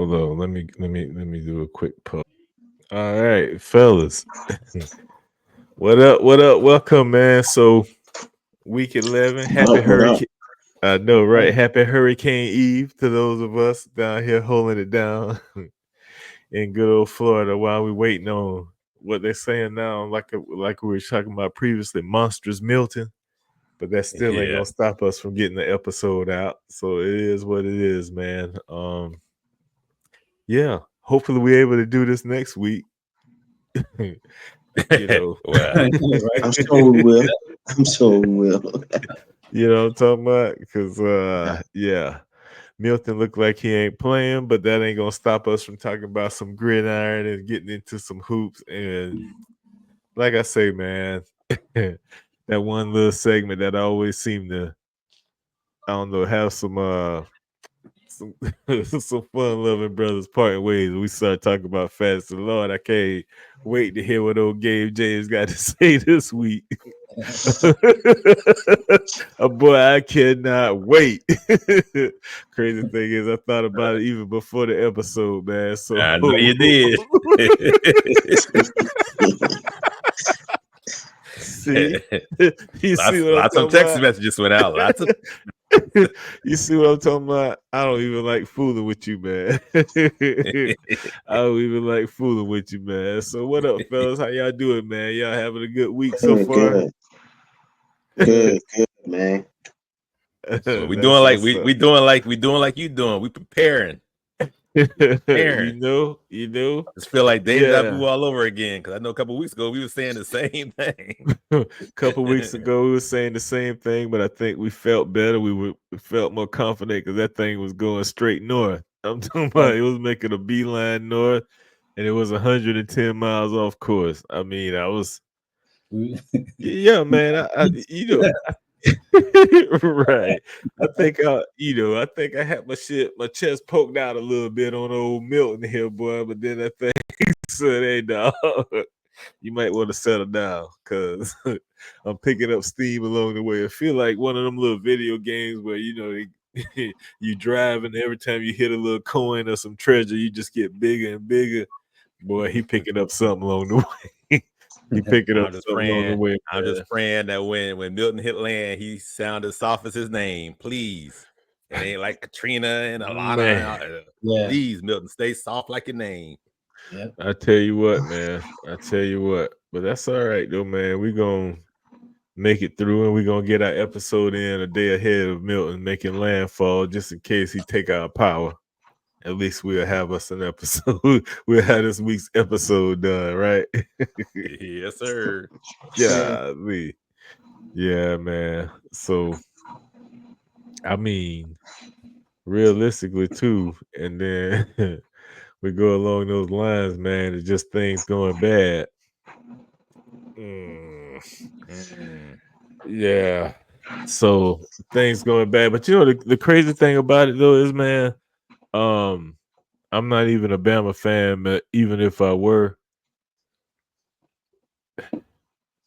Hold on. Let me do a quick pause. All right, fellas. What up? What up? Welcome, man. So week 11. Happy What up? Hurricane. I know, right? Happy Hurricane Eve to those of us down here holding it down in good old Florida while we waiting on what they're saying now, like we were talking about previously, monstrous Milton. But that still ain't gonna stop us from getting the episode out. So it is what it is, man. Yeah. Hopefully we're able to do this next week. You know. Well, I'm sure we will. I'm sure we will. You know what I'm talking about? Because yeah. Milton looked like he ain't playing, but that ain't gonna stop us from talking about some gridiron and getting into some hoops. And like I say, man, that one little segment that I always seem to, I don't know, have some some fun loving brothers parting ways. We start talking about fast and Lord. I can't wait to hear what old Gabe James got to say this week. Boy, I cannot wait. Crazy thing is, I thought about it even before the episode, man. So I know you did. See, you see what lots I'm of text about? messages went out. Lots of. You see what I'm talking about? I don't even like fooling with you, man. I don't even like fooling with you, man. So what up, fellas? How y'all doing, man? Y'all having a good week so far? Good, man. So we doing like we doing like you doing. We preparing. You know. Just feel like deja vu all over again. Because I know a couple weeks ago we were saying the same thing. A couple weeks ago we were saying the same thing, but I think we felt better. We felt more confident because that thing was going straight north. I'm talking about it was making a beeline north, and it was 110 miles off course. I mean, I was, yeah, man. I you know. Right. I think I had my chest poked out a little bit on old Milton here, boy. But then that thing said, "Hey, dog, you might want to settle down because I'm picking up steam along the way." I feel like one of them little video games where you drive and every time you hit a little coin or some treasure, you just get bigger and bigger. Boy, he picking up something along the way. He picking up something along the way. I'm just praying that when Milton hit land, he sounded soft as his name. Please. It ain't like Katrina and Alana. Please, Milton, stay soft like your name. Yep. I tell you what, man. But that's all right, though, man. We're going to make it through, and we're going to get our episode in a day ahead of Milton making landfall just in case he take our power. At least we'll have us an episode. We'll have this week's episode done, right? Yes, sir. Yeah, man. So, I mean, realistically, too, and then we go along those lines, man. It's just things going bad. Yeah. So things going bad. But the crazy thing about it though is, man, I'm not even a Bama fan, but even if I were,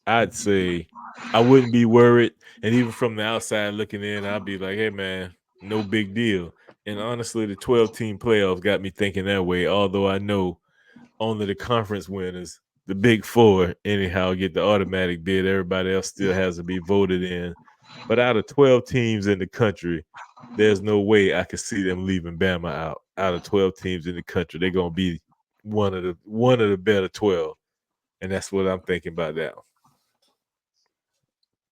I'd say I wouldn't be worried. And even from the outside looking in, I'd be like, hey man, no big deal. And honestly, the 12-team playoffs got me thinking that way, although I know only the conference winners, the big four, anyhow, get the automatic bid. Everybody else still has to be voted in. But out of 12 teams in the country, there's no way I could see them leaving Bama out. Out of 12 teams in the country, they're gonna be one of the better 12. And that's what I'm thinking about now.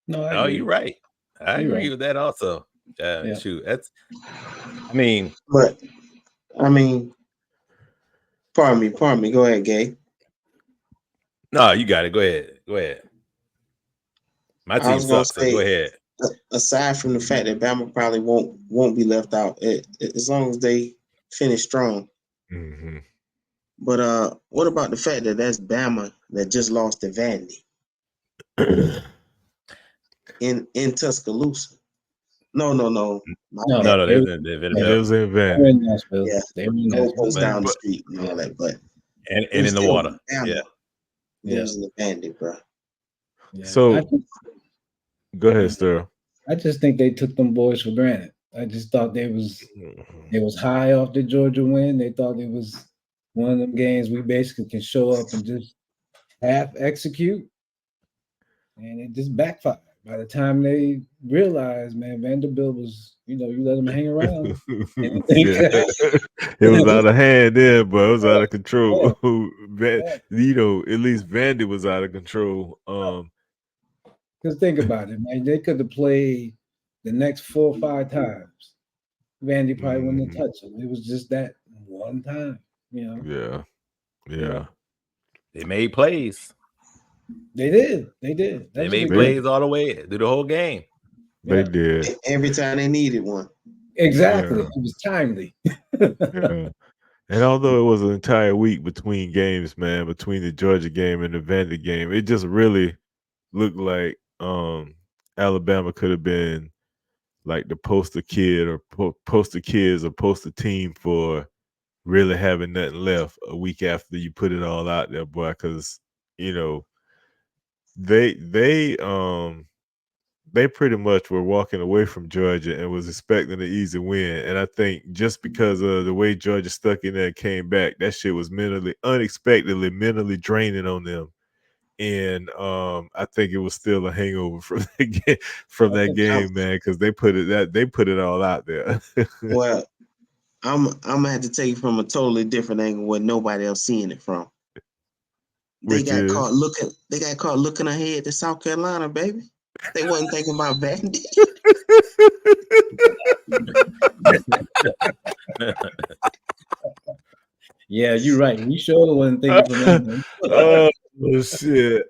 No, you're right. I agree with that also. Shoot, that's but pardon me. Go ahead, Gabe. No, you got it. Go ahead. My team sucks, so go ahead. Aside from the fact that Bama probably won't be left out, as long as they finish strong. Mm-hmm. But what about the fact that that's Bama that just lost to Vandy in Tuscaloosa? No. They was in Vandy. Yeah, they goes down the street and all that, but and in the water. Bama. It was in the Vandy, bro. Yeah. So, go ahead, Sterl. I just think they took them boys for granted. I just thought they was high off the Georgia win. They thought it was one of them games we basically can show up and just half execute, and it just backfired. By the time they realized, man, Vanderbilt was, you let them hang around. Yeah. It was out of hand then, but it was out of control. At least Vandy was out of control. Because think about it, man. They could have played the next 4 or 5 times. Vandy probably wouldn't have touched him. It was just that one time, Yeah. They made plays. They did. They made plays all the way through the whole game. They did. Every time they needed one. Exactly. Yeah. It was timely. Yeah. And although it was an entire week between games, man, between the Georgia game and the Vandy game, it just really looked like Alabama could have been like the poster kid or poster kids or poster team for really having nothing left a week after you put it all out there, boy, because they pretty much were walking away from Georgia and was expecting an easy win. And I think just because of the way Georgia stuck in there and came back, that shit was unexpectedly mentally draining on them. And I think it was still a hangover from that game, man, because they put it all out there. Well, I'm gonna have to take it from a totally different angle where nobody else seeing it from. They got caught looking ahead to South Carolina, baby. They wasn't thinking about Vandy. Yeah, you're right. We sure wasn't thinking from anything. Oh shit.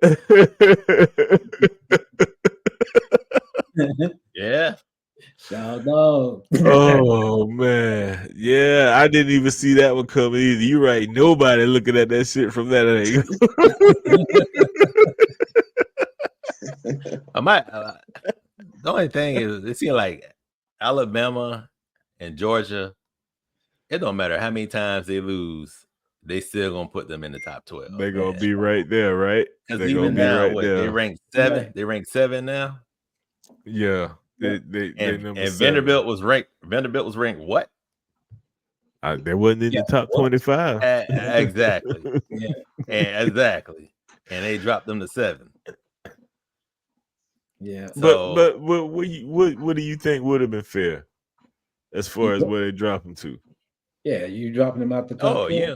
Yeah. Shout out. Oh man. Yeah, I didn't even see that one coming either. You're right. Nobody looking at that shit from that angle. The only thing is, it seems like Alabama and Georgia, it don't matter how many times they lose, they still gonna put them in the top 12. They're gonna be right there, right? Because even now, they ranked 7. Right. They ranked 7 now. Yeah. They Vanderbilt was ranked. Vanderbilt was ranked what? They wasn't in the top 25. Exactly. Yeah. Exactly. And they dropped them to 7. Yeah. So, but what do you think would have been fair as far as where they drop them to? Yeah, you dropping them out the top. Yeah,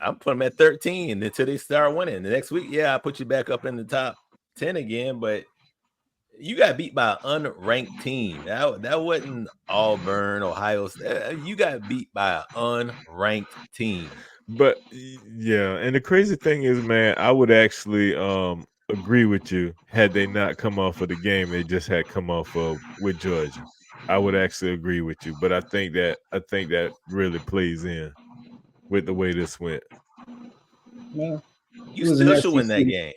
I'm putting them at 13 until they start winning. The next week, I put you back up in the top 10 again, but you got beat by an unranked team. That wasn't Auburn, Ohio State. You got beat by an unranked team. But yeah, and the crazy thing is, man, I would actually agree with you had they not come off of the game they just had come off of with Georgia. I would actually agree with you, but I think that really plays in with the way this went. Well, you still should win that game.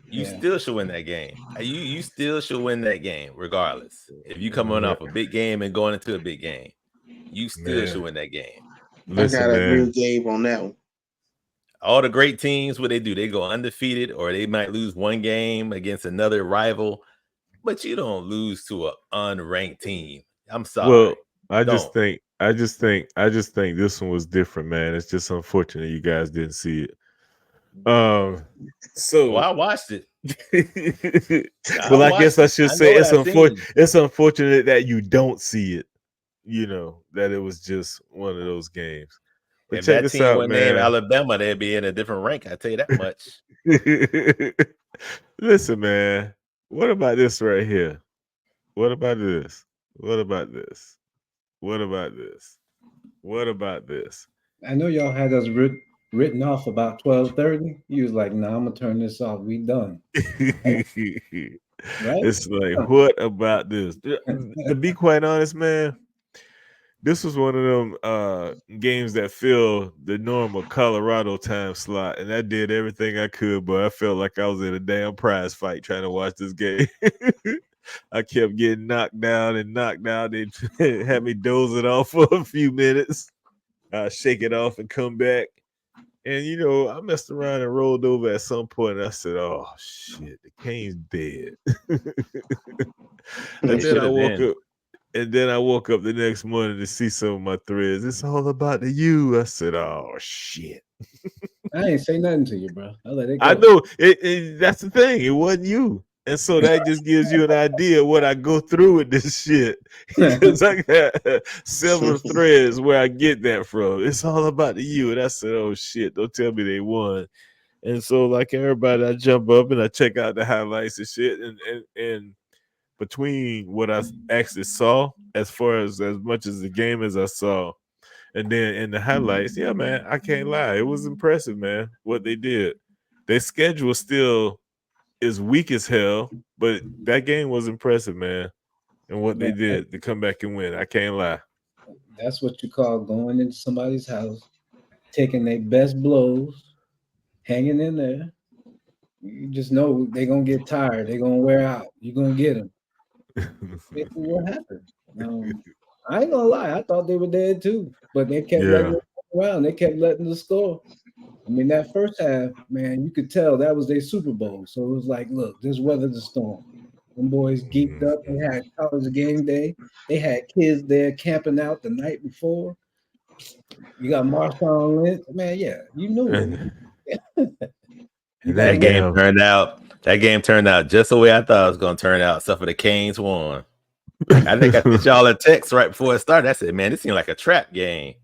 You still should win that game. You still should win that game, regardless. If you coming off a big game and going into a big game, you still should win that game. Listen, I gotta agree with Gabe on that one. All the great teams, what they do, they go undefeated, or they might lose one game against another rival, but you don't lose to an unranked team. I'm sorry. Well, I just think this one was different, man. It's just unfortunate you guys didn't see it. So I watched it. I guess I should say it's unfortunate that you don't see it. That it was just one of those games. But if check that this team out, would name Alabama, they'd be in a different rank. I tell you that much. Listen, man. What about this right here? What about this? What about this? What about this? What about this? I know y'all had us written off about 12:30. You was like, "Nah, I'm gonna turn this off. We done." Right? It's like, what about this? To be quite honest, man, this was one of them games that filled the normal Colorado time slot, and I did everything I could, but I felt like I was in a damn prize fight trying to watch this game. I kept getting knocked down and knocked out. They had me dozing off for a few minutes. Shake it off and come back. And I messed around and rolled over at some point, and I said, "Oh shit, the Canes dead." And then I woke up. And then I woke up the next morning to see some of my threads. It's all about the U. I said, "Oh shit." I ain't say nothing to you, bro. I let it go. I know that's the thing. It wasn't you. And so that just gives you an idea of what I go through with this shit. Because I got several threads where I get that from. It's all about the U. And I said, "Oh shit, don't tell me they won." And so, like everybody, I jump up and I check out the highlights and shit. And between what I actually saw, as far as much as the game as I saw, and then in the highlights, yeah, man, I can't lie. It was impressive, man, what they did. Their schedule still is weak as hell, but that game was impressive, man. And what they did to come back and win, I can't lie. That's what you call going into somebody's house, taking their best blows, hanging in there. You just know they're going to get tired. They're going to wear out. You're going to get them. Basically what happened. I ain't going to lie. I thought they were dead too, but they kept letting it around. They kept letting the score. I mean, that first half, man, you could tell that was their Super Bowl. So it was like, look, just weather the storm. Them boys geeked up. They had college game day. They had kids there camping out the night before. You got Marshawn Lynch. Man, yeah, you knew it. That game turned out just the way I thought it was going to turn out, except for the Canes won. I think I sent y'all a text right before it started. I said, "Man, this seemed like a trap game."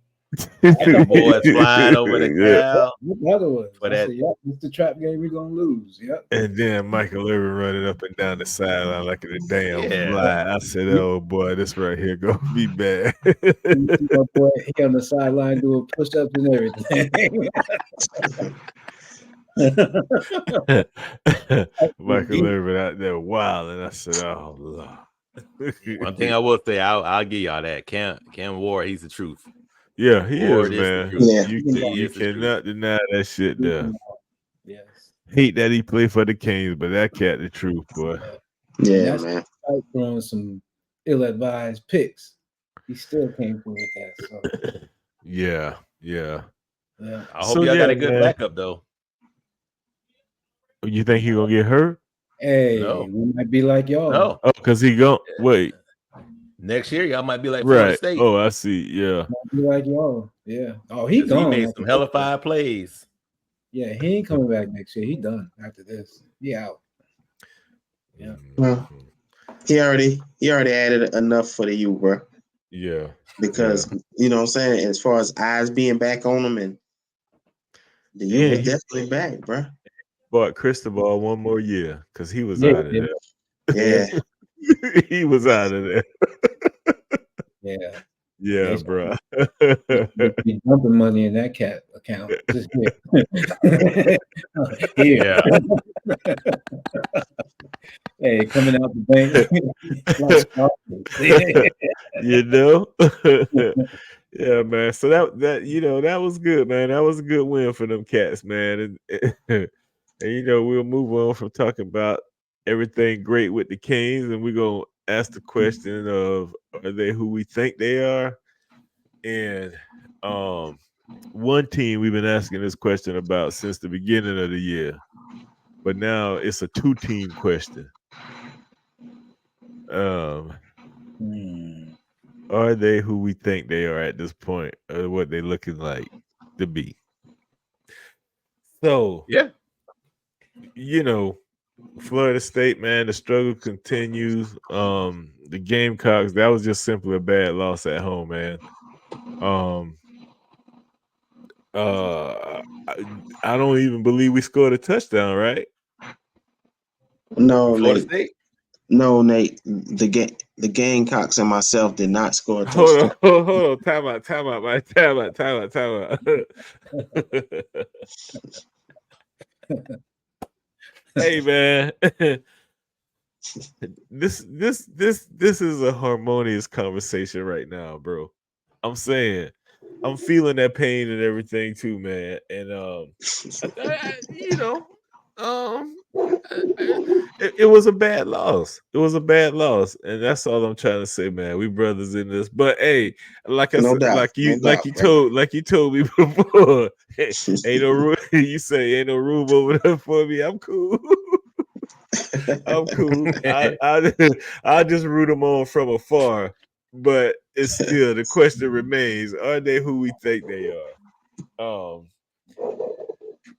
The boys flying over the crowd. What was? I said, "Yep, it's the trap game. We're gonna lose." Yep. And then Michael Irvin running up and down the sideline like a damn fly. I said, "Oh boy, this right here gonna be bad." Boy, he on the sideline doing push-ups and everything. Michael Irvin out there wild, and I said, "Oh Lord." One thing I will say, I'll give y'all that. Cam Ward, he's the truth. Yeah, he Ward is, man. Yeah. You cannot deny that shit there. Yes. Hate that he played for the Canes, but that cat the truth, boy. Yeah, man. Throwing some ill-advised picks. He still came through with that. So. Yeah. I hope y'all got a good backup, though. You think he gonna get hurt? Hey, we might be like y'all. No. Oh, because he gonna wait. Next year, y'all might be like Florida State. Oh, I see. Yeah. Might be like y'all. Yeah. Oh, he gone. He made some hellified plays. Yeah, he ain't coming back next year. He done after this. He out. Yeah. Well, he already added enough for the U, bro. Yeah. Because you know what I'm saying, as far as eyes being back on him, and the U was definitely back, bro. Bought Cristobal one more year because he was out of there. Yeah. He was out of there. Yeah. Yeah, bro. Be dumping money in that cat account. Just here. Yeah. Hey, coming out the bank. You know? Yeah, man. So that that was good, man. That was a good win for them cats, man. And we'll move on from talking about everything great with the Canes, and we're gonna ask the question of, are they who we think they are? And one team we've been asking this question about since the beginning of the year, but now it's a 2-team question. Are they who we think they are at this point, or what they're looking like to be? So Florida State, man, the struggle continues. The Gamecocks, that was just simply a bad loss at home, man. I don't even believe we scored a touchdown, right? No, Florida Nate. State. No, Nate. The Gamecocks and myself did not score a touchdown. Hold on. Time out, man. Time out. Hey, man. This is a harmonious conversation right now, bro. I'm saying, I'm feeling that pain and everything too, man. And It was a bad loss. It was a bad loss, and that's all I'm trying to say, man. We brothers in this, but hey, like I No said, doubt. like you told me before, hey, ain't no room. You say ain't no room over there for me. I'm cool. I'm cool. I just root them on from afar, but it's still the question remains: are they who we think they are?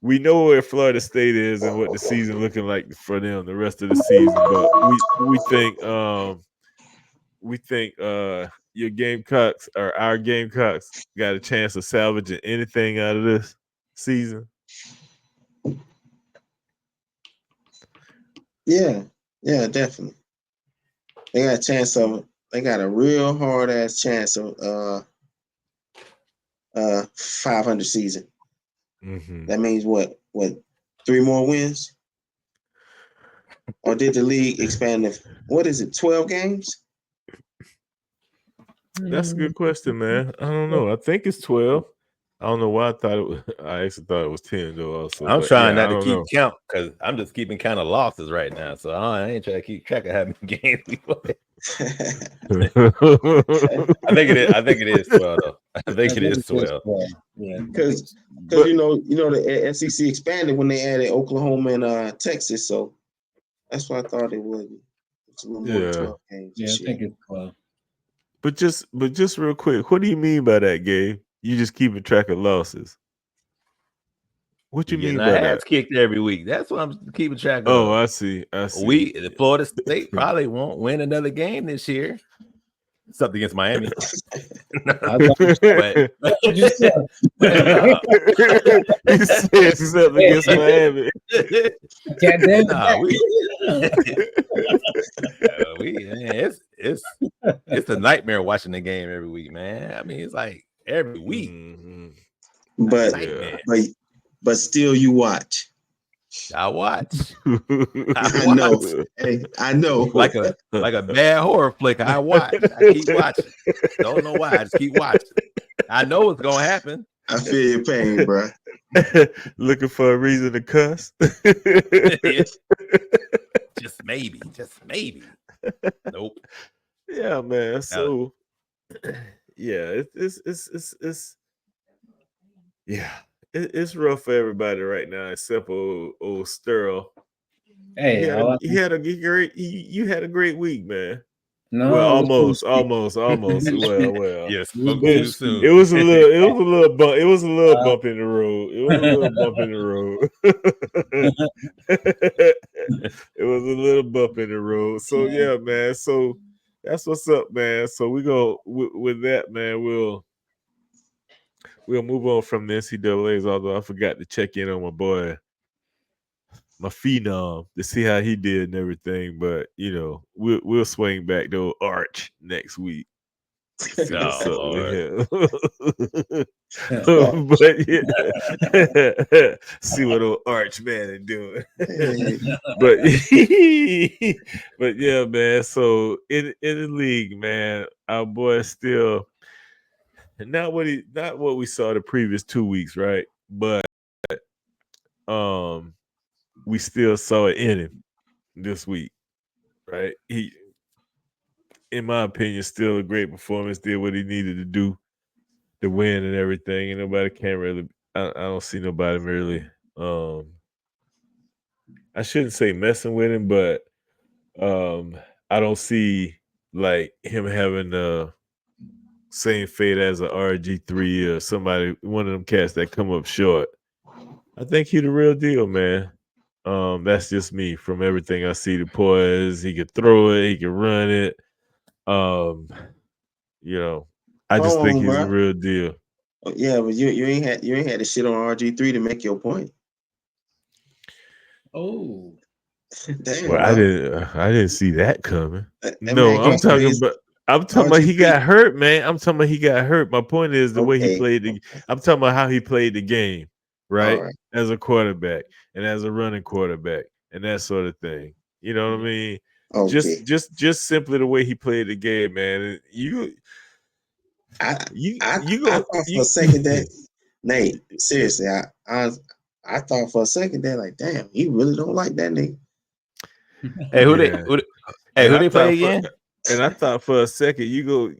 We know where Florida State is and what the season looking like for them the rest of the season, but we think your Gamecocks or our Gamecocks got a chance of salvaging anything out of this season. Yeah, definitely. They got a chance of. They got a real hard ass chance of 500 season. Mm-hmm. That means what? 3 more wins? Or did the league expand? What is it? 12 games? That's a good question, man. I don't know. I think it's 12. I don't know why I thought it was. I actually thought it was 10 though. Also, I'm but trying yeah, not to keep count because I'm just keeping kind of losses right now. So I ain't trying to keep track of how many games we play. I think it is 12 though. I think it is 12. Yeah, because you know the SEC expanded when they added Oklahoma and Texas, so that's why I thought it would. It's a little more than 12 games. Yeah, I think it's 12. But just real quick, what do you mean by that, Gabe? You just keeping track of losses. What you mean by that? Kicked every week. That's what I'm keeping track of. Oh, I see. The Florida State probably won't win another game this year. Something against Miami. But he said something against Miami. It's a nightmare watching the game every week, man. I mean, it's like every week. Mm-hmm. But still, you watch. I watch. I know. Hey, I know. Like a bad horror flick. I watch. I keep watching. Don't know why. I just keep watching. I know it's gonna happen. I feel your pain, bro. Looking for a reason to cuss. Just maybe. Nope. Yeah, man. So yeah, it's it's rough for everybody right now, except old Sterl. Hey, you had a great week, man. No, well, almost. Well, yes, it was a little bump. It was a little bump in the road. It was a little bump in the road. It was a little bump in the road. So yeah, man. So that's what's up, man. So we go with that, man. We'll move on from the NCAAs. Although I forgot to check in on my boy, my phenom, to see how he did and everything. But we'll swing back to Arch next week. See what's up with him. But see what old Arch man is doing. but yeah, man. So in the league, man, our boy still not what we saw the previous 2 weeks, right? But we still saw it in him this week, right? He, in my opinion, still a great performance. Did what he needed to do to win and everything. And nobody can really. I don't see nobody really. I shouldn't say messing with him, but I don't see like him having the same fate as a RG3 or somebody, one of them cats that come up short. I think he the real deal, man. That's just me from everything I see. The poise, he could throw it, he could run it. I just think he's the real deal. Yeah, but you ain't had the shit on RG3 to make your point. Oh, damn! Well, I didn't see that coming. No, I'm talking about he got hurt, man. I'm talking about he got hurt. My point is the way he played. I'm talking about how he played the game, right? As a quarterback and as a running quarterback and that sort of thing. You know what I mean? Okay. Just simply the way he played the game, man. I thought for a second that Nate, seriously, I I thought for a second they're like, damn, he really don't like that nigga. Hey, who they play again? And I thought for a second you go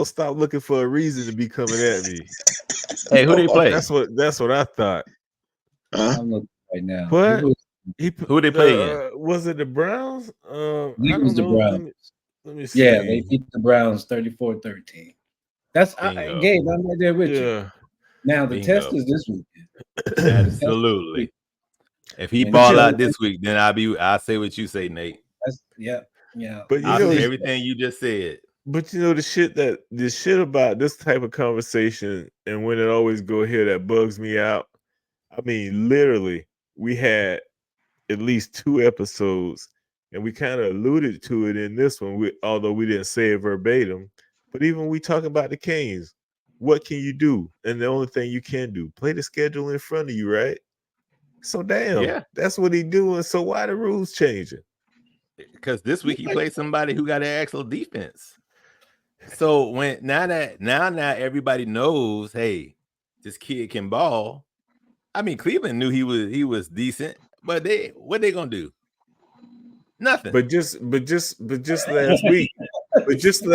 stop looking for a reason to be coming at me. Hey, who they play? That's what I thought. I'm looking right now. What? Who they play again? Was it the Browns? I think it was the Browns. Let me see. Yeah, they beat the Browns 34-13. That's Gabe. I'm right there with you. Now the test is this weekend. Absolutely. If he ball out this week, then I'll say what you say, Nate. Yeah. But I'll say everything you just said. But you know the shit about this type of conversation, and when it always go here, that bugs me out. I mean, literally, we had at least 2 episodes, and we kind of alluded to it in this one, although we didn't say it verbatim. But even we talking about the Canes, what can you do? And the only thing you can do, play the schedule in front of you, right? So damn, that's what he doing. So why the rules changing? Because this week he played somebody who got an excellent defense. So now everybody knows, hey, this kid can ball. I mean, Cleveland knew he was decent, but what they gonna do? Nothing. But just last week, just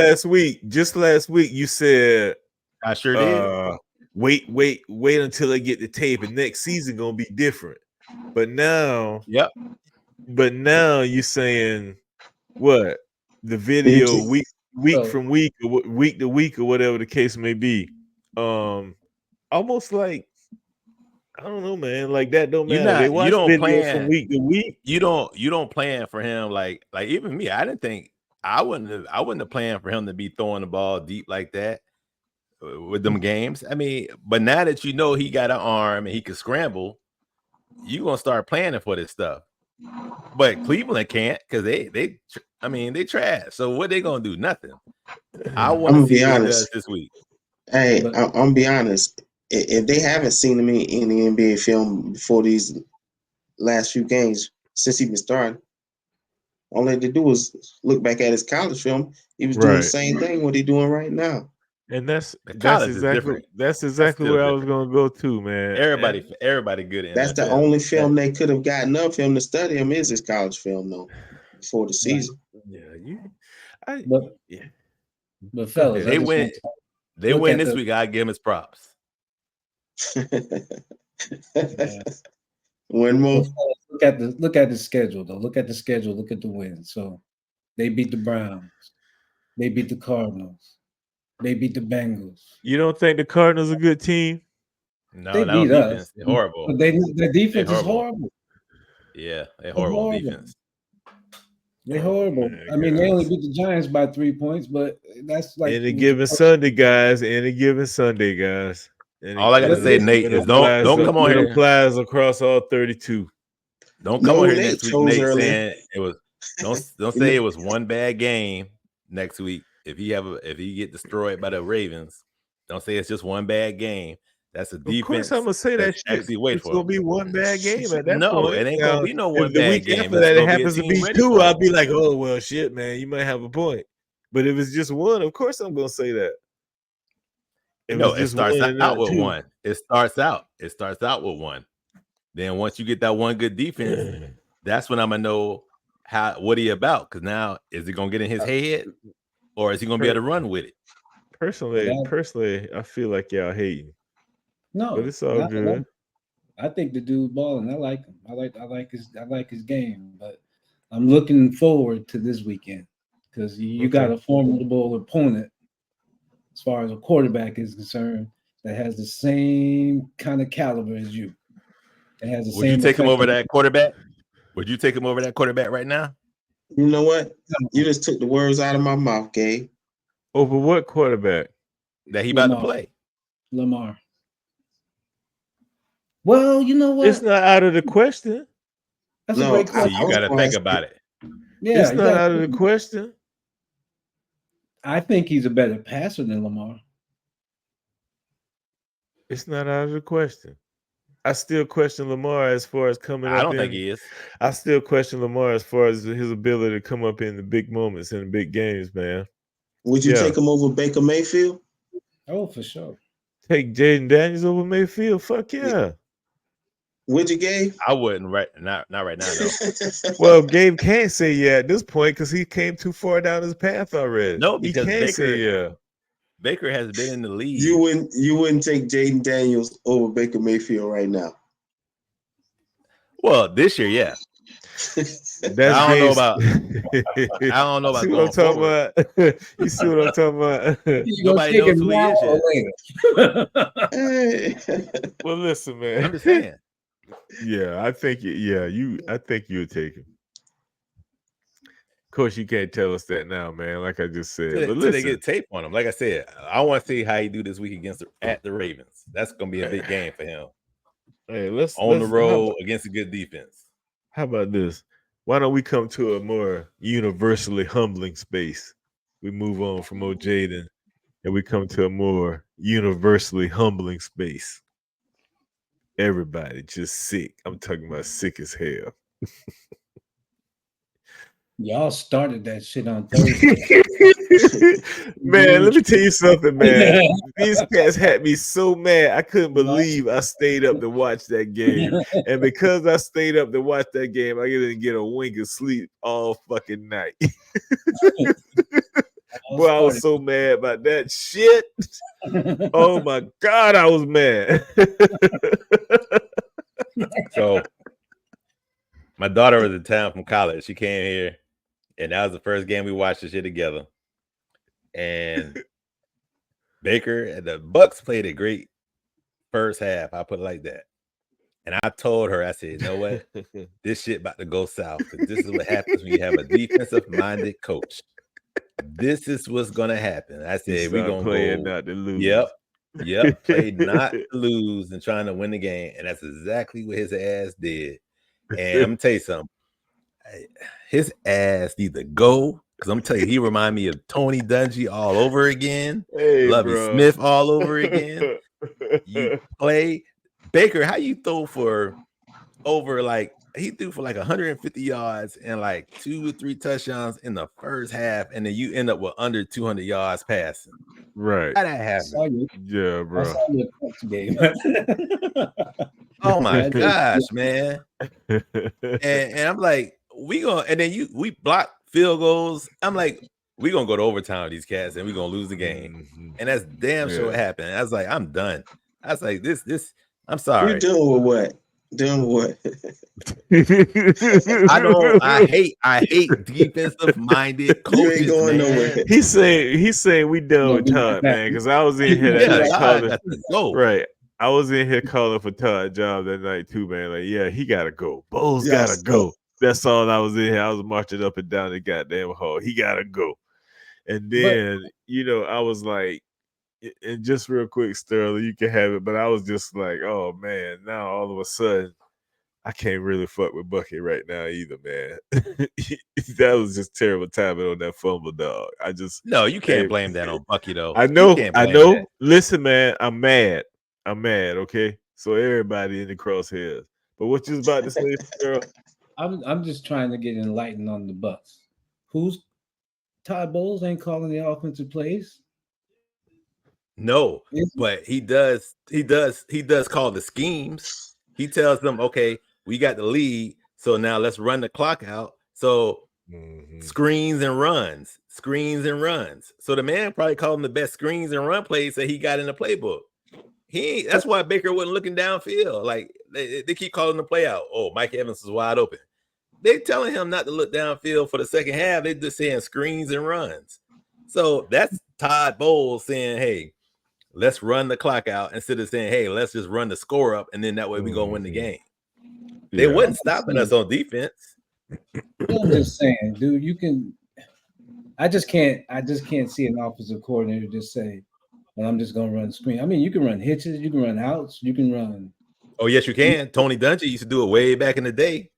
last week, you said I sure did. Wait until they get the tape, and next season gonna be different. But now, But now you're saying what? The video week from week to week or whatever the case may be. Almost like, I don't know, man. Like that don't matter. They watch videos from week to week. You don't plan for him like even me. I didn't think I wouldn't have planned for him to be throwing the ball deep like that with them games. I mean, but now that you know he got an arm and he can scramble, you gonna start planning for this stuff. But Cleveland can't because they trash. So what they gonna do? Nothing. I want to see what he does this week. Hey, I'm gonna be honest. If they haven't seen him in the NBA film before these last few games since he been starting, all they had to do was look back at his college film. He was doing the same thing what he's doing right now. And that's exactly where I was gonna go to, man. Everybody good in that's NFL. The only film they could have gotten of him to study him is his college film, though, before the season. But fellas, they win this week. I give him his props. One more. Look at the schedule, though. Look at the schedule. Look at the wins. So they beat the Browns. They beat the Cardinals. They beat the Bengals. You don't think the Cardinals are a good team? No, they beat us. They're horrible. But their defense is horrible. Yeah, they're horrible defense. They're horrible. I mean, they only beat the Giants by 3 points, but that's like any given Sunday, guys. All I got to say, Nate, is don't come on here. It applies across all 32. Don't come on here next week, Nate, saying it was. Don't say it was one bad game next week. If he get destroyed by the Ravens, don't say it's just one bad game. That's a defense. Of course, I'm gonna say that shit. It's gonna be one bad game at that point. No, it ain't gonna be no one bad game. After that, it happens to be 2. I'll be like, oh well, shit, man, you might have a point. But if it's just 1, of course, I'm gonna say that. It starts out with 1. It starts out with 1. Then once you get that one good defense, that's when I'm gonna know what he about. Because now, is it gonna get in his head, or is he gonna be able to run with it? Personally, I feel like y'all hating. No, but it's all good. I think the dude balling. I like him. I like his game. But I'm looking forward to this weekend because you got a formidable opponent as far as a quarterback is concerned that has the same kind of caliber as you. It has the Would you take him over that quarterback? Would you take him over that quarterback right now? You know what? You just took the words out of my mouth, Gabe. Over what quarterback? That he about to play? Lamar. Well, you know what? It's not out of the question. That's a great question. You got to think about it. Yeah, it's not out of the question. I think he's a better passer than Lamar. It's not out of the question. I still question Lamar as far as coming up. I don't think he is. I still question Lamar as far as his ability to come up in the big moments in the big games, man. Would you take him over Baker Mayfield? Oh, for sure. Take Jayden Daniels over Mayfield? Fuck yeah. Would you, Gabe? I wouldn't. Not right now. No. Well, Gabe can't say yeah at this point because he came too far down his path already. No, he because can't say yeah. Baker has been in the league. You wouldn't take Jayden Daniels over Baker Mayfield right now. Well, this year, yeah. I don't know about. I don't know about. See what I'm talking about? You see what I'm talking about? Nobody knows who he is yet. Well, listen, man. I'm just saying. Yeah, I think. Yeah, I think you'll take him. Of course, you can't tell us that now, man. Like I just said, but listen, they get tape on him. Like I said, I want to see how he do this week at the Ravens. That's gonna be a big game for him. Hey, on the road against a good defense. How about this? Why don't we come to a more universally humbling space? We move on from old Jayden, and we come to a more universally humbling space. Everybody just sick. I'm talking about sick as hell. Y'all started that shit on Thursday. Man, let me tell you something, man. These cats had me so mad. I couldn't believe I stayed up to watch that game. And because I stayed up to watch that game, I didn't get a wink of sleep all fucking night. Boy, I was so mad about that shit. Oh my God, I was mad. So my daughter was in town from college. She came here, and that was the first game we watched this shit together. And Baker and the Bucs played a great first half. I put it like that. And I told her, I said, you know what? This shit about to go south. This is what happens when you have a defensive-minded coach. This is what's gonna happen. I said, we're gonna play go. Not to lose. Yep. Play not to lose and trying to win the game. And that's exactly what his ass did. And I'm gonna tell you something. His ass needs to go. Because I'm telling you, he remind me of Tony Dungy all over again. Hey, Lovey bro. Smith all over again. You play Baker, how you throw for over he threw for 150 yards and 2 or 3 touchdowns in the first half, and then you end up with under 200 yards passing. Right. How that happened? Yeah, bro. Game. Oh my gosh, man. And I'm like, and then we block field goals. I'm like, we gonna go to overtime with these cats and we're gonna lose the game. Mm-hmm. And that's damn sure what happened. I was like, I'm done. I was like, this, I'm sorry. You're doing with what? Doing what? I hate defensive-minded coaches. You ain't going nowhere. He's saying we done with Todd, man. Because I was in here that night calling. Right. I was in here calling for Todd job that night too, man. Like, yeah, he gotta go. Bowles gotta go. That's all I was in here. I was marching up and down the goddamn hall. He gotta go. And then, I was like, and just real quick, Sterling, you can have it. But I was just like, oh man, now all of a sudden, I can't really fuck with Bucky right now either, man. That was just terrible timing on that fumble, dog. No, you can't blame that on Bucky though. I know. That. Listen, man, I'm mad. Okay, so everybody in the crosshairs. But what you was about to say, Sterling? I'm just trying to get enlightened on the Bucs. Who's Todd Bowles ain't calling the offensive plays? No, but he does call the schemes. He tells them, okay, we got the lead, so now let's run the clock out. So screens and runs. So the man probably called him the best screens and run plays that he got in the playbook. That's why Baker wasn't looking downfield. Like they keep calling the play out. Oh, Mike Evans is wide open. They telling him not to look downfield for the second half. They just saying screens and runs. So that's Todd Bowles saying, hey, let's run the clock out instead of saying, hey, let's just run the score up and then that way we gonna win the game. They wasn't stopping us on defense. I'm just saying, dude, I just can't see an offensive coordinator just say, well, I'm just gonna run screen. I mean, you can run hitches, you can run outs, you can run. Oh, yes, you can. Tony Dungy used to do it way back in the day.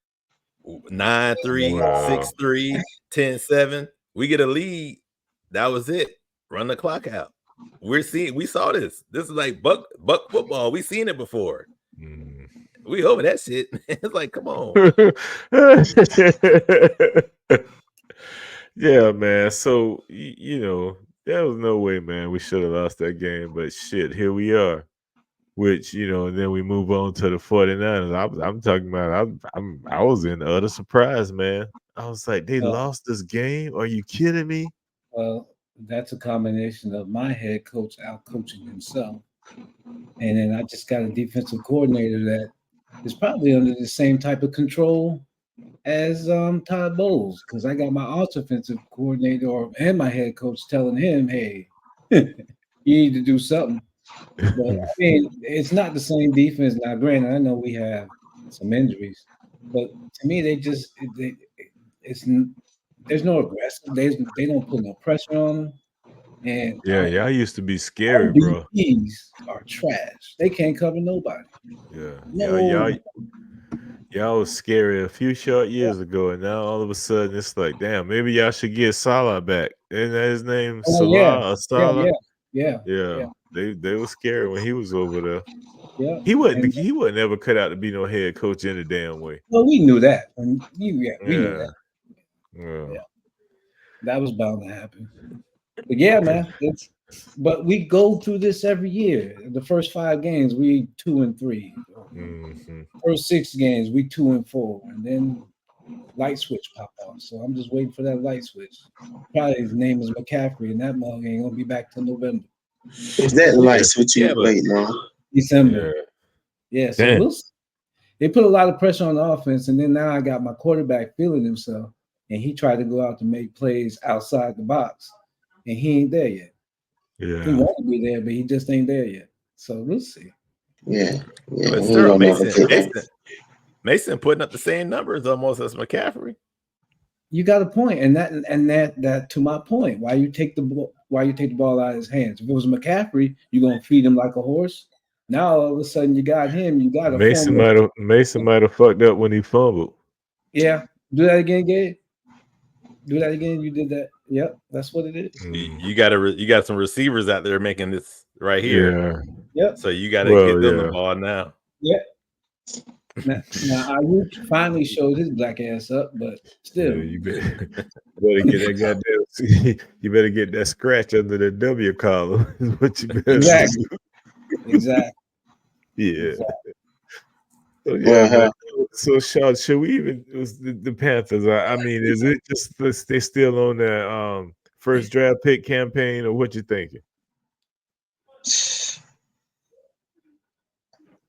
9-3, 6-3, 10-7. We get a lead. That was it. Run the clock out. We saw this. This is like Buck football. We seen it before. We over that shit. It's like, come on. Yeah, man. So there was no way, man, we should have lost that game. But shit, here we are. which, and then we move on to the 49ers. I'm talking about, I was in utter surprise, man. I was like, they lost this game? Are you kidding me? Well, that's a combination of my head coach out coaching himself. And then I just got a defensive coordinator that is probably under the same type of control as Todd Bowles, because I got my offensive coordinator and my head coach telling him, hey, you need to do something. But I mean, it's not the same defense. Now, granted, I know we have some injuries, but to me, there's no aggressive. They don't put no pressure on them. And yeah, y'all used to be scary, bro. DBs are trash. They can't cover nobody. Yeah, y'all was scary a few short years ago, and now all of a sudden it's like, damn, maybe y'all should get Salah back. Isn't that his name? Salah or Salah? Yeah. They were scary when he was over there. Yeah, he wasn't ever cut out to be no head coach any damn way. Well, we knew that. We knew that. Yeah. That was bound to happen. But yeah, man. But we go through this every year. The first 5 games, we 2-3. Mm-hmm. First 6 games, we 2-4, and then light switch pop off. So I'm just waiting for that light switch. Probably his name is McCaffrey, and that mug ain't gonna be back till November. Is that the light switch you waiting on? December. Yeah. So we'll see. They put a lot of pressure on the offense, and then now I got my quarterback feeling himself, and he tried to go out to make plays outside the box, and he ain't there yet. Yeah. He want to be there, but he just ain't there yet. So we'll see. Yeah. But Mason putting up the same numbers almost as McCaffrey. You got a point, and that to my point. Why you take the ball out of his hands? If it was McCaffrey, you're gonna feed him like a horse. Now all of a sudden you got him. You got a Mason might have fucked up when he fumbled. Yeah, do that again, Gabe. Do that again. You did that. Yep, that's what it is. You got some receivers out there making this right here. Yeah. Yep. So you got to get them the ball now. Yep. Now Ayuk finally showed his black ass up, but still, you better get that goddamn. You better get that scratch under the W column. What you better exactly. do. Exactly. Yeah. Exactly. So Sean, should we even the Panthers? I mean, is it just they still on that first draft pick campaign, or what you thinking?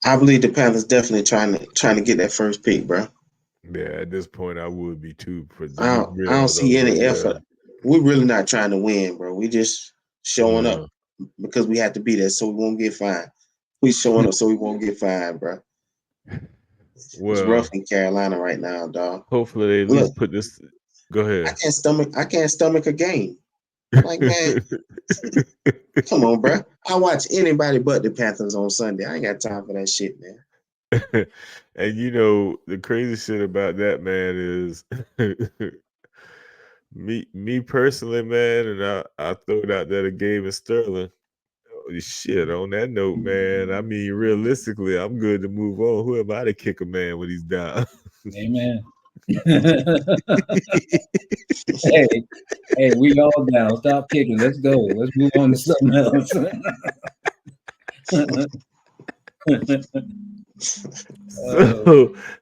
I believe the Panthers definitely trying to get that first pick, bro. Yeah, at this point, I would be too. I don't see any effort. We're really not trying to win, bro. We just showing up because we have to be there, so we won't get fined. We showing up so we won't get fined, bro. It's rough in Carolina right now, dog. Hopefully they at least put this. Go ahead. I can't stomach a game. Like, man, come on, bro. I watch anybody but the Panthers on Sunday. I ain't got time for that shit, man. And the crazy shit about that, man, is me personally, man, and I throw it out there to Gabe and Sterling. Holy shit, on that note, man, I mean, realistically, I'm good to move on. Who am I to kick a man when he's down? Amen. hey, we all down. Stop kicking. Let's go. Let's move on to something else.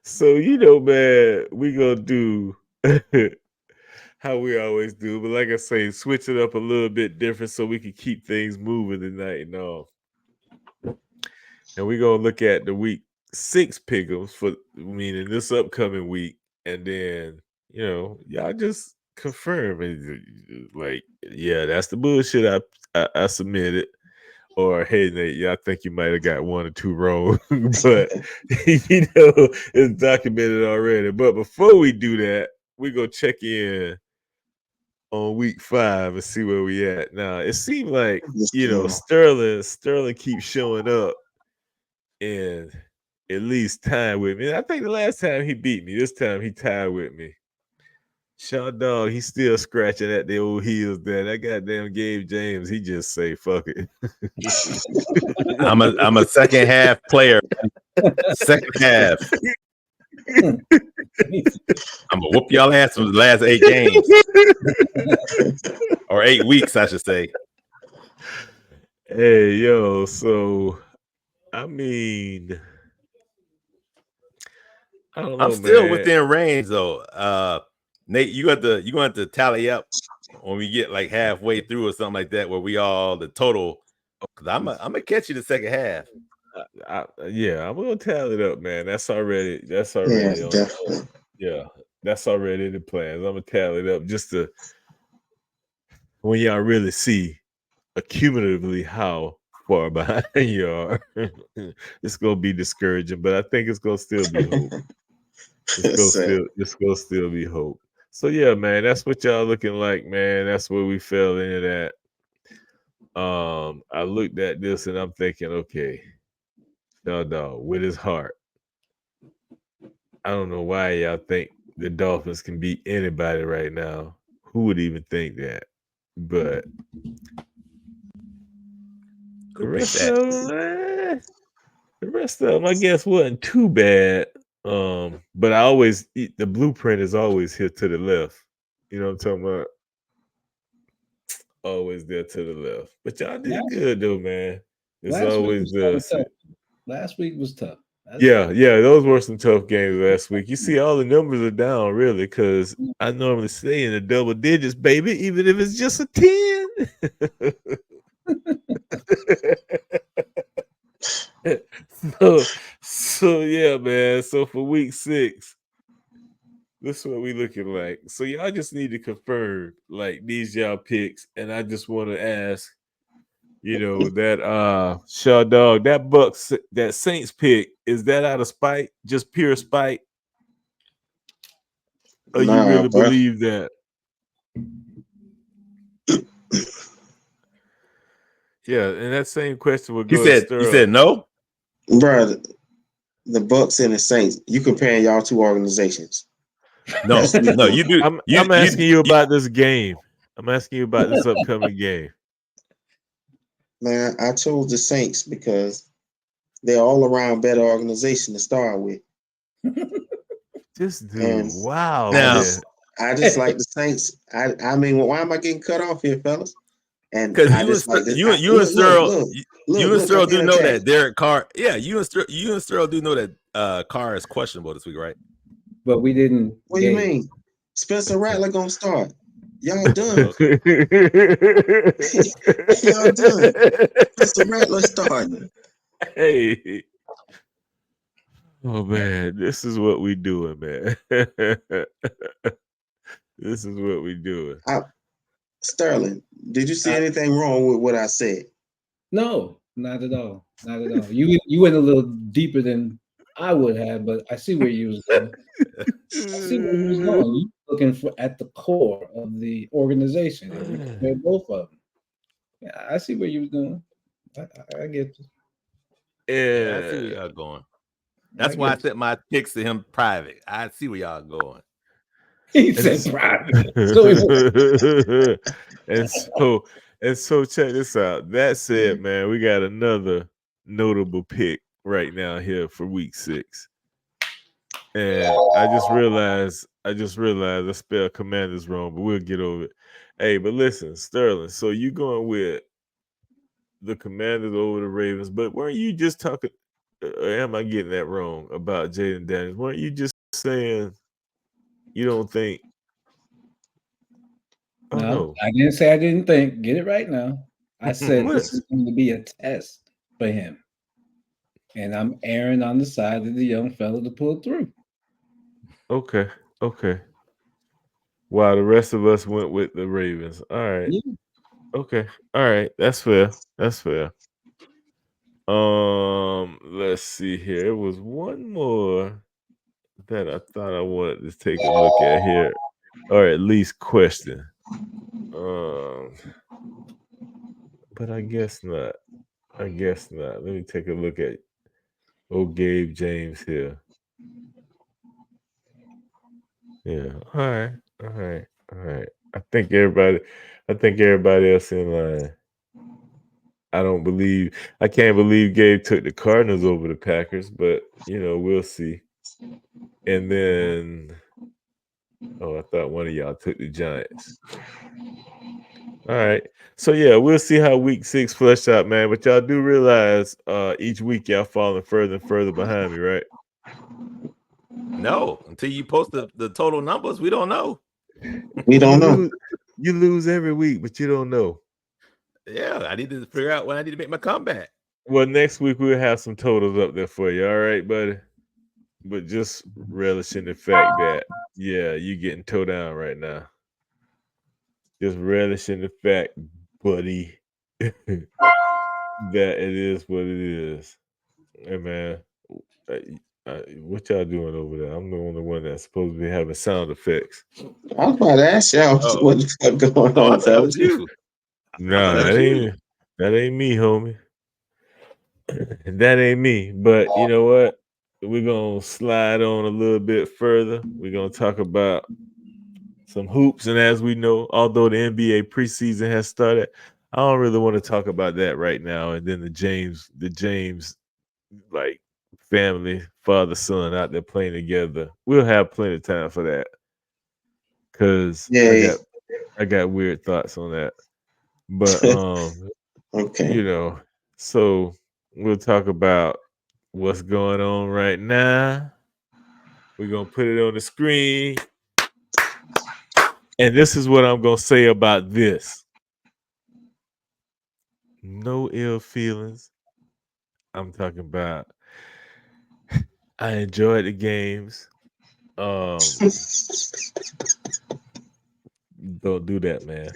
So man, we gonna do how we always do, but like I say, switch it up a little bit different so we can keep things moving tonight and all. And we're gonna look at the week 6 pick'ems meaning this upcoming week, and then y'all just confirm it. Like, yeah, that's the bullshit I submitted. Or, hey, Nate, I think you might have got 1 or 2 wrong. But, it's documented already. But before we do that, we're going to check in on week 5 and see where we at. Now, it seemed like, Sterling keeps showing up and at least tied with me. I think the last time he beat me, this time he tied with me. Sean Dog, he's still scratching at the old heels there. That goddamn Gabe James, he just say fuck it. I'm a second half player. Second half. I'm gonna whoop y'all ass from the last 8 games. Or 8 weeks, I should say. Hey, yo, so I mean, I don't know, I'm still man. within range though. Nate, you going to have to tally up when we get like halfway through or something like that, where we all the total. Because I'm gonna catch you the second half. Yeah, I'm gonna tally it up, man. That's already Yeah, on. definitely. Yeah, that's already in the plans. I'm gonna tally it up just to when y'all really see accumulatively how far behind you are. It's gonna be discouraging, but I think it's gonna still be hope. It's gonna still be hope. So yeah, man, that's what y'all looking like, man. That's where we fell into that. I looked at this and I'm thinking, okay, dog, with his heart. I don't know why y'all think the Dolphins can beat anybody right now. Who would even think that? But the rest of them, I guess, wasn't too bad. But the blueprint is always here to the left. You know what I'm talking about? Always there to the left. But y'all did good though, man. It's always the last week was tough. Yeah, those were some tough games last week. You see, all the numbers are down really because I normally stay in the double digits, baby, even if it's just a 10. so yeah, man. So for week 6, this is what we looking like. So y'all just need to confirm like these y'all picks, and I just want to ask, that Shaw Dog, that Bucs, that Saints pick, is that out of spite, just pure spite? Or you really believe that? Yeah, and that same question would go to Sterling. You said no? Bro, the Bucs and the Saints, you comparing y'all two organizations. No, you do. I'm asking you about this game. I'm asking you about this upcoming game. Man, I chose the Saints because they're all around better organization to start with. This dude, and wow. I just like the Saints. I mean, why am I getting cut off here, fellas? And because you and Sterl do know that Derek Carr. Yeah, you and Sterl do know that Carr is questionable this week, right? But we didn't. What do you mean? Spencer Rattler gonna start. Y'all done. Y'all done. Spencer Rattler starting. Hey. Oh man, this is what we doing, man. This is what we doing. Sterling, did you see anything wrong with what I said? No, not at all. Not at all. You went a little deeper than I would have, but I see where you was going. You looking at the core of the organization. And you compare both of them. Yeah, I see where you was going. I get you. Yeah, I see where y'all going. That's why I sent my picks to him private. I see where y'all going. He said private. and so check this out. That said, man, we got another notable pick right now here for week 6. And I just realized I spelled Commanders wrong, but we'll get over it. Hey, but listen, Sterling, so you going with the Commanders over the Ravens, but weren't you just talking, am I getting that wrong about Jayden Daniels? Weren't you just saying you don't think? No, I didn't say I didn't think. Get it right now. I said this is going to be a test for him. And I'm erring on the side of the young fella to pull through. Okay. While the rest of us went with the Ravens. All right. Yeah. Okay. All right. That's fair. Let's see here. There was one more that I thought I wanted to take a look at here, or at least question. But I guess not. Let me take a look at Gabe James here. Yeah. All right. I think everybody else in line. I can't believe Gabe took the Cardinals over the Packers, but we'll see. And then I thought one of y'all took the Giants. All right. So yeah, we'll see how week 6 flesh out, man. But y'all do realize each week y'all falling further and further behind me, right? No, until you post the total numbers, we don't know. We don't know. You lose every week, but you don't know. Yeah, I need to figure out when I need to make my comeback. Well, next week we'll have some totals up there for you, all right, buddy? But just relish in the fact that, yeah, you getting towed down right now. Just relish in the fact, buddy, that it is what it is. Hey, man, what y'all doing over there? I'm the only one that's supposed to be having sound effects. I was about to ask y'all what the fuck going on, I thought that was fellas. you. Nah, that ain't me, homie. That ain't me. But you know what? We're gonna slide on a little bit further. We're gonna talk about some hoops, and as we know, although the NBA preseason has started, I don't really want to talk about that right now. And then the James like family, father, son out there playing together. We'll have plenty of time for that. Cause Yeah. I got weird thoughts on that. But Okay. So we'll talk about what's going on right now. We're gonna put it on the screen. And this is what I'm gonna say about this. No ill feelings. I'm talking about I enjoyed the games. Don't do that, man.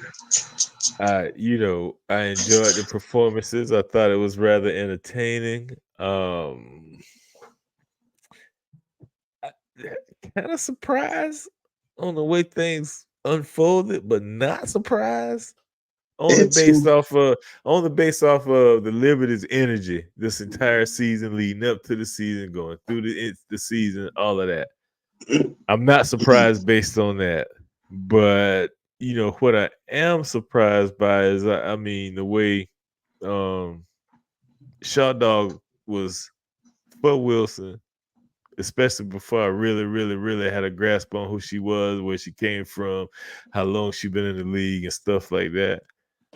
I enjoyed the performances. I thought it was rather entertaining. Kind of surprised on the way things unfolded, but not surprised. Only based off of the Liberty's energy this entire season, leading up to the season, going through the season, all of that. I'm not surprised based on that, but what I am surprised by is, I mean, the way Shaw Dog was for Wilson, especially before I really, really, really had a grasp on who she was, where she came from, how long she been in the league, and stuff like that.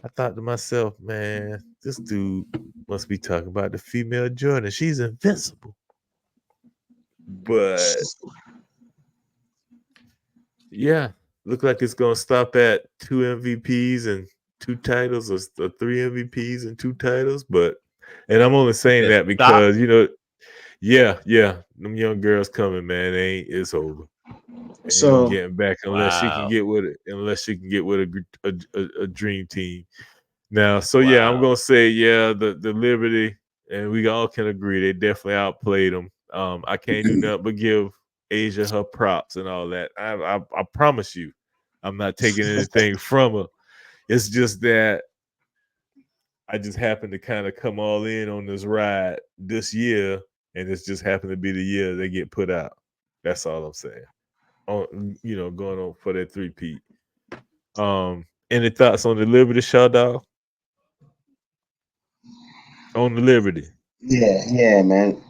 I thought to myself, man, this dude must be talking about the female Jordan. She's invincible. But yeah, look like it's gonna stop at 2 MVPs and 2 titles, or 3 MVPs and 2 titles. And I'm only saying that because yeah, them young girls coming, man. It's over. So getting back unless she can get with it, a dream team. Now, so yeah, I'm gonna say the Liberty, and we all can agree they definitely outplayed them. I can't do nothing but give Asia her props and all that. I promise you, I'm not taking anything from her. It's just that I just happened to kind of come all in on this ride this year, and it's just happened to be the year they get put out. That's all I'm saying. Going on for that 3-peat. Any thoughts on the Liberty, Shaw Dog? On the Liberty. Yeah, man.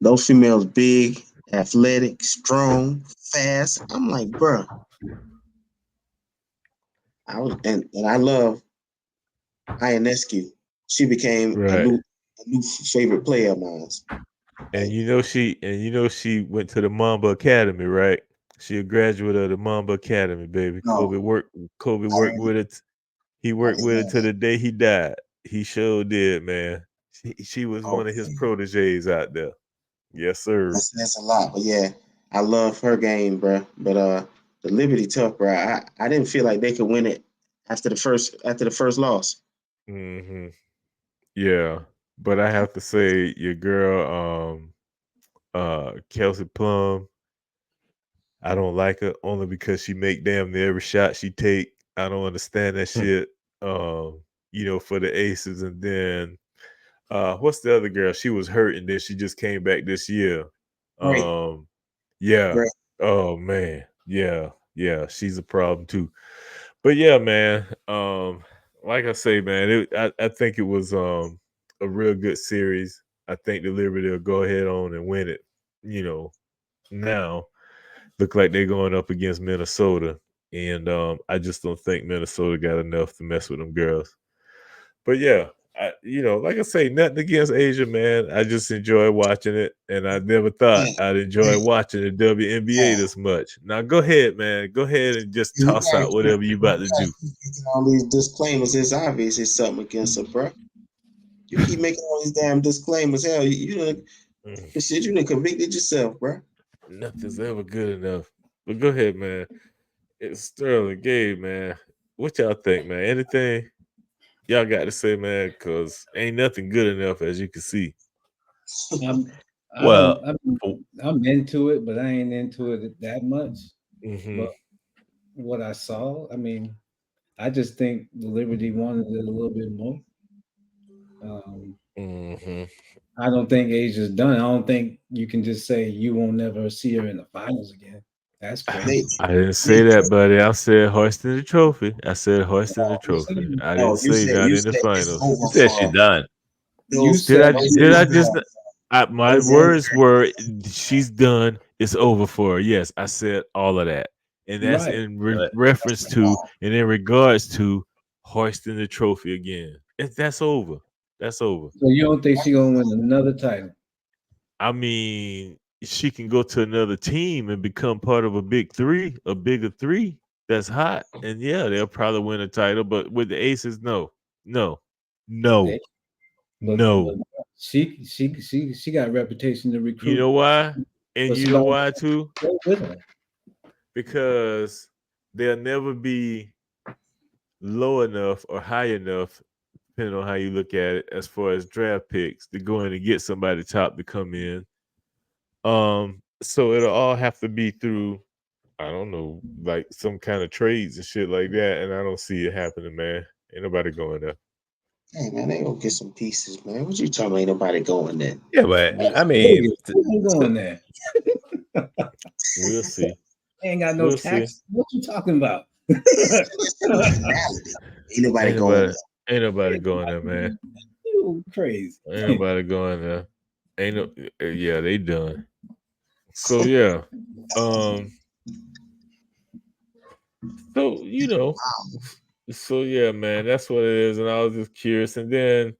Those females big, athletic, strong, fast. I'm like, bruh. I love Ionescu. She became a new favorite player of mine. And she went to the Mamba Academy, right? She a graduate of the Mamba Academy, baby. Kobe worked with it. He worked with it to the day he died. He sure did, man. She was one of his proteges out there. Yes, sir. That's a lot, but yeah, I love her game, bro. But the Liberty tough, bro. I didn't feel like they could win it after the first loss. Mm-hmm. Yeah, but I have to say, your girl, Kelsey Plum, I don't like her only because she make damn near every shot she take. I don't understand that shit. For the Aces, and then what's the other girl? She was hurt, and then she just came back this year. Right. Yeah. Right. Oh man. Yeah. She's a problem too. But yeah, man. Like I say, man, I think it was a real good series. I think the Liberty will go ahead on and win it. Now look like they're going up against Minnesota. And I just don't think Minnesota got enough to mess with them girls. But yeah, like I say, nothing against Asia, man. I just enjoy watching it, and I never thought I'd enjoy watching the WNBA this much. Now, go ahead, man. Go ahead and just toss out whatever you about to do. Making all these disclaimers, it's obvious it's something against her, bro. You keep making all these damn disclaimers. Hell, you done convicted yourself, bro. Nothing's ever good enough. But go ahead, man. It's Sterling, Gabe, man. What y'all think, man? Anything y'all got to say, man? Because ain't nothing good enough, as you can see. I'm into it, but I ain't into it that much. Mm-hmm. But what I saw, I mean, I just think the Liberty wanted it a little bit more. I don't think Asia's done. I don't think you can just say you won't never see her in the finals again. That's crazy. I didn't say that, buddy. I said hoisting the trophy. I said hoisting the trophy. I didn't say not in the finals. You said she's done. Did I just? My words were she's done. It's over for her. Yes, I said all of that, and that's in reference to and in regards to hoisting the trophy again. That's over. That's over. So you don't think she's gonna win another title? I mean, she can go to another team and become part of a bigger three that's hot, and yeah, they'll probably win a title. But with the Aces, no. She got a reputation to recruit. You know why? And you know why too? Because they'll never be low enough or high enough, depending on how you look at it, as far as draft picks to go in and get somebody top to come in. So it'll all have to be through, I don't know, like some kind of trades and shit like that. And I don't see it happening, man. Ain't nobody going there. Hey man, they gonna get some pieces, man. What you talking about? Ain't nobody going there? Yeah, but I mean, ain't going there. We'll see. Ain't got no tax. What you talking about? Ain't nobody going there. Ain't nobody going there, man. You crazy. Ain't nobody going there. Ain't no. Yeah, they done. So yeah. So yeah, man, that's what it is. And I was just curious. And then,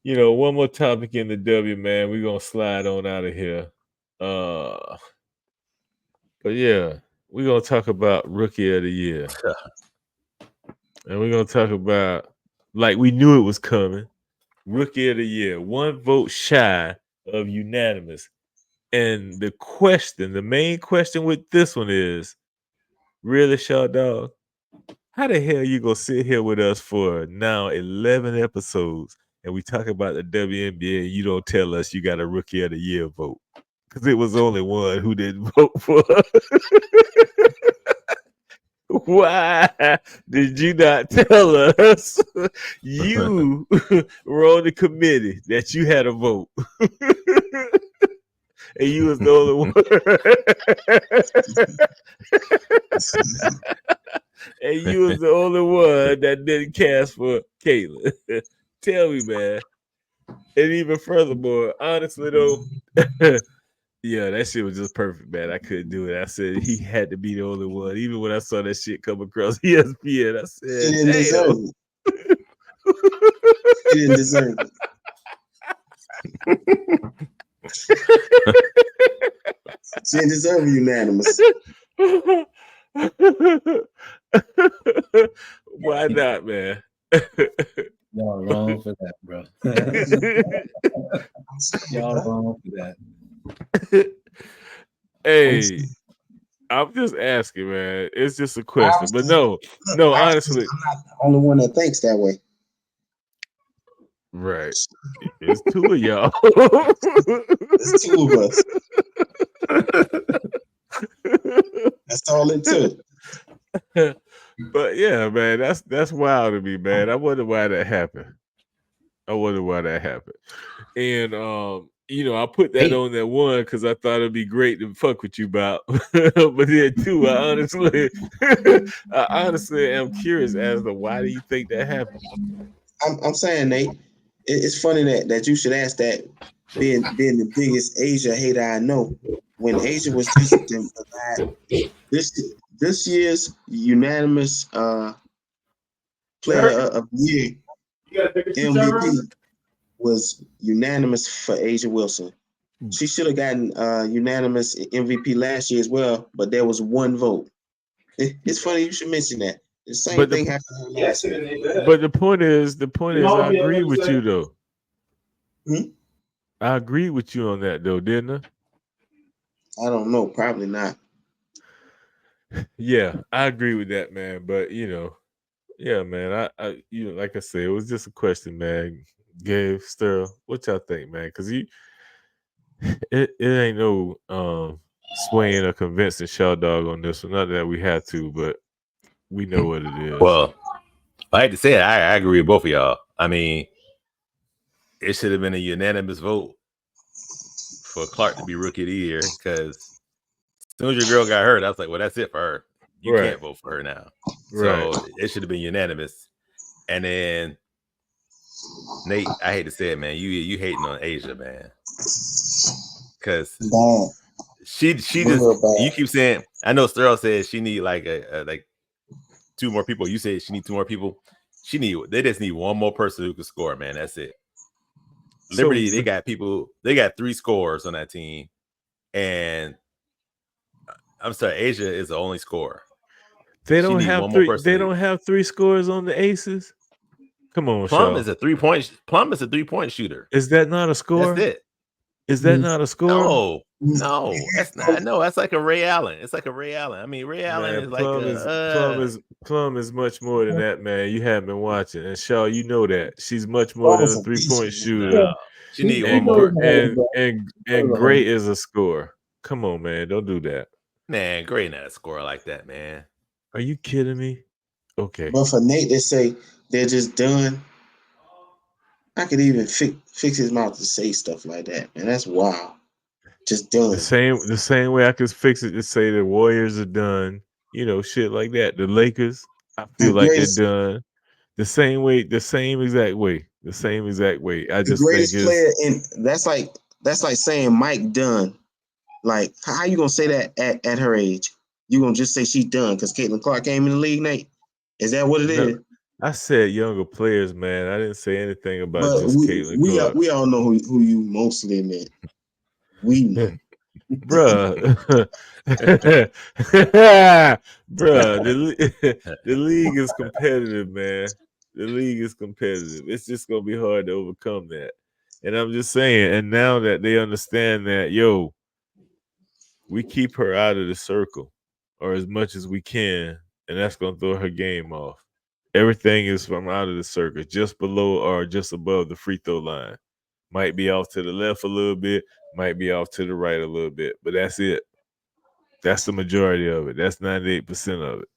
one more topic in the W, man. We're gonna slide on out of here. But yeah, we're gonna talk about Rookie of the Year. And we're gonna talk about, like we knew it was coming, Rookie of the Year, 1 vote shy of unanimous. And the main question with this one is, really, Shaw Dog? How the hell you gonna sit here with us for now 11 episodes and we talk about the WNBA and you don't tell us you got a Rookie of the Year vote? Because it was only one who didn't vote for her. Why did you not tell us you were on the committee that you had a vote? And you was the only one. And you was the only one that didn't cast for Caitlin. Tell me, man. And even furthermore, honestly though, yeah, that shit was just perfect, man. I couldn't do it. I said he had to be the only one. Even when I saw that shit come across ESPN, I said, he didn't deserve it. He didn't deserve it. She didn't deserve unanimous. Why not, man? Y'all wrong for that, bro. Y'all wrong for that. Hey, I'm just asking, man. It's just a question. But no, honestly. I'm not the only one that thinks that way. Right. It's 2 of y'all. It's 2 of us. That's all it took. But yeah, man, that's wild to me, man. I wonder why that happened. And I put that on that 1 because I thought it'd be great to fuck with you about. But then 2, I honestly am curious as to why do you think that happened? I'm saying, Nate, it's funny that you should ask that, being the biggest Asia hater I know. When Asia was just This year's unanimous player of the year MVP was unanimous for Asia Wilson. She should have gotten unanimous MVP last year as well, but there was one vote. It's funny you should mention that. The same thing happened last year. But the point is, I agree with you though. I agree with you on that though, didn't I? I don't know, probably not. Yeah, I agree with that, man. But yeah, man. I like I said, it was just a question, man. Gabe, Sterl, what y'all think, man? Because it ain't no swaying or convincing Shaw Dog on this one. Not that we had to, but we know what it is. Well, I hate to say it, I agree with both of y'all. I mean, it should have been a unanimous vote for Clark to be Rookie of the Year because as soon as your girl got hurt, I was like, well, that's it for her. You can't vote for her now. Right. So it should have been unanimous. And then Nate, I hate to say it, man. You hating on Asia, man. Because she just you keep saying, I know Sterl says she need like like 2 more people. You say she need 2 more people. They just need 1 more person who can score, man. That's it. Liberty, they got 3 scorers on that team. And I'm sorry, Asia is the only scorer. They don't have 3. They don't have 3 scores on the Aces. Come on, Plum Shaw. is a 3-point shooter. Is that not a score? That's it. Is that not a score? No, that's not. No, that's like a Ray Allen. It's like a Ray Allen. I mean, Ray Allen is Plum is much more than that, man. You haven't been watching, and Shaw, you know that she's much more than a 3-point shooter. She need 1 more. And Gray is a scorer. Come on, man, don't do that. Man, Gray not a scorer like that, man. Are you kidding me? Okay. But for Nate, they say they're just done. I could even fix his mouth to say stuff like that, man. That's wild. Just done. The same way I could fix it to say the Warriors are done. Shit like that. The Lakers, I feel like they're done. The same exact way. I just greatest think player that's like saying Mike Dunn. Like, how you gonna say that at her age? You gonna just say she's done because Caitlin Clark came in the league, Nate? Is that what it is? I said younger players, man. I didn't say anything about just Caitlin Clark. We all know who you mostly meant. We know. Bruh. The league is competitive, man. The league is competitive. It's just gonna be hard to overcome that. And I'm just saying, and now that they understand that, we keep her out of the circle or as much as we can, and that's gonna throw her game off. Everything is from out of the circle, just below or just above the free throw line. Might be off to the left a little bit, might be off to the right a little bit, but that's it. That's the majority of it. That's 98% of it.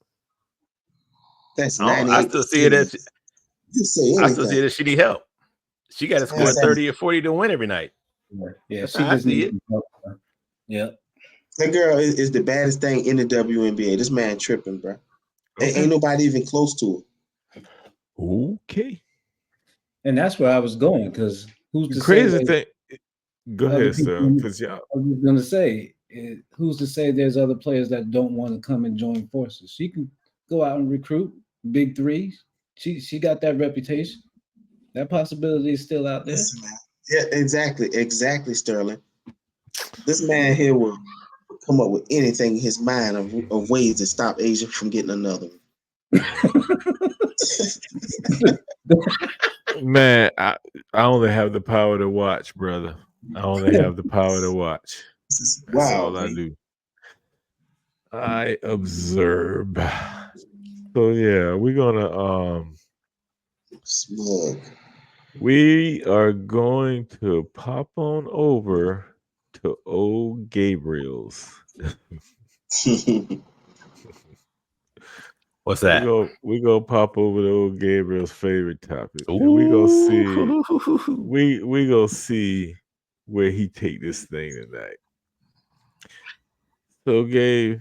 That's 98%. I still see it as she need help. She got to score 30 or 40 to win every night. Yeah, she just needs help. Yeah. That girl is the baddest thing in the WNBA. This man tripping, bro. Okay. Ain't nobody even close to her. Okay. And that's where I was going, because who's the to crazy say thing? Go ahead, sir. Because I was going to say, who's to say there's other players that don't want to come and join forces? She can go out and recruit big threes. She got that reputation. That possibility is still out there. Yeah, exactly, Sterling. This man here will come up with anything in his mind of ways to stop Asia from getting another one. Man, I only have the power to watch, brother. I only have the power to watch. That's all I do. I observe. So yeah, we're gonna Smug. We are going to pop on over to old Gabriel's. What's that? We go pop over to old Gabriel's favorite topic. And we gonna see we gonna see where he take this thing tonight. So Gabe,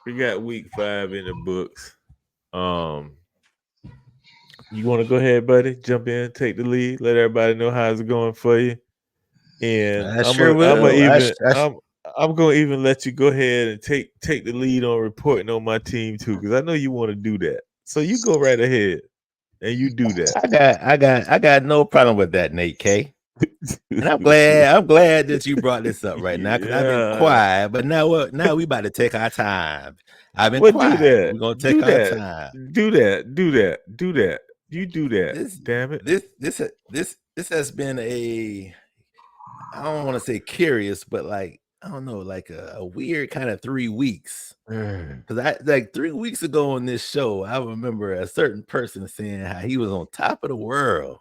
we got week 5 in the books. You want to go ahead, buddy? Jump in, take the lead, let everybody know how it's going for you. And I sure will. I'm gonna even let you go ahead and take the lead on reporting on my team too, because I know you want to do that. So you go right ahead and you do that. I got no problem with that, Nate K. And I'm glad that you brought this up right now because I've been quiet. But now we about to take our time. I've been quiet. Do that. We're gonna take our time. Do that. You do that. Damn it. This has been I don't want to say curious, but like I don't know, like a weird kind of 3 weeks. Because I like 3 weeks ago on this show, I remember a certain person saying how he was on top of the world.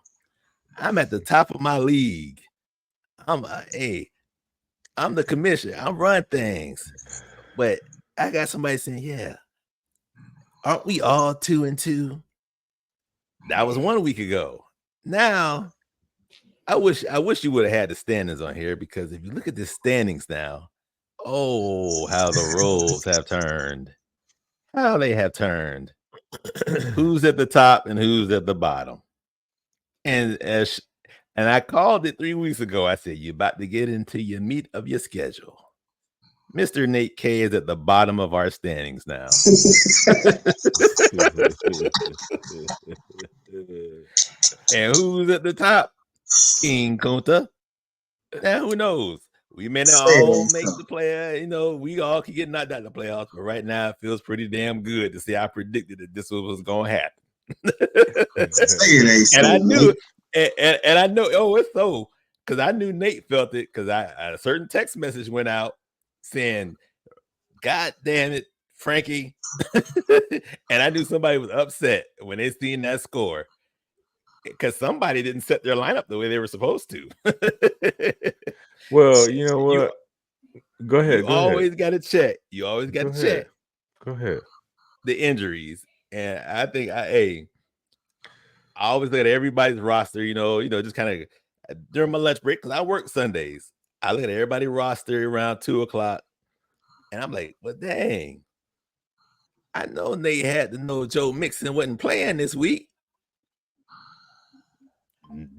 I'm at the top of my league. I'm the commissioner. I run things. But I got somebody saying, yeah, aren't we all 2-2? That was 1 week ago. Now, I wish you would have had the standings on here, because if you look at the standings now, oh, how the roles have turned. How they have turned. Who's at the top and who's at the bottom. And I called it 3 weeks ago. I said, you're about to get into your meat of your schedule. Mr. Nate K is at the bottom of our standings now. And who's at the top? King Kunta. Now, who knows? We may not all make the play. We all can get knocked out of the playoffs, but right now it feels pretty damn good to say I predicted that this was going to happen. And I knew, and I know, it's so, because I knew Nate felt it, because a certain text message went out saying, God damn it, Frankie. And I knew somebody was upset when they seen that score, because somebody didn't set their lineup the way they were supposed to. Well, you know what? Go ahead. You always got to check. You always got to check. Go ahead. The injuries. And I think I always look at everybody's roster, just kind of during my lunch break, because I work Sundays. I look at everybody's roster around 2:00, and I'm like, well, dang. I know Nate had to know Joe Mixon wasn't playing this week.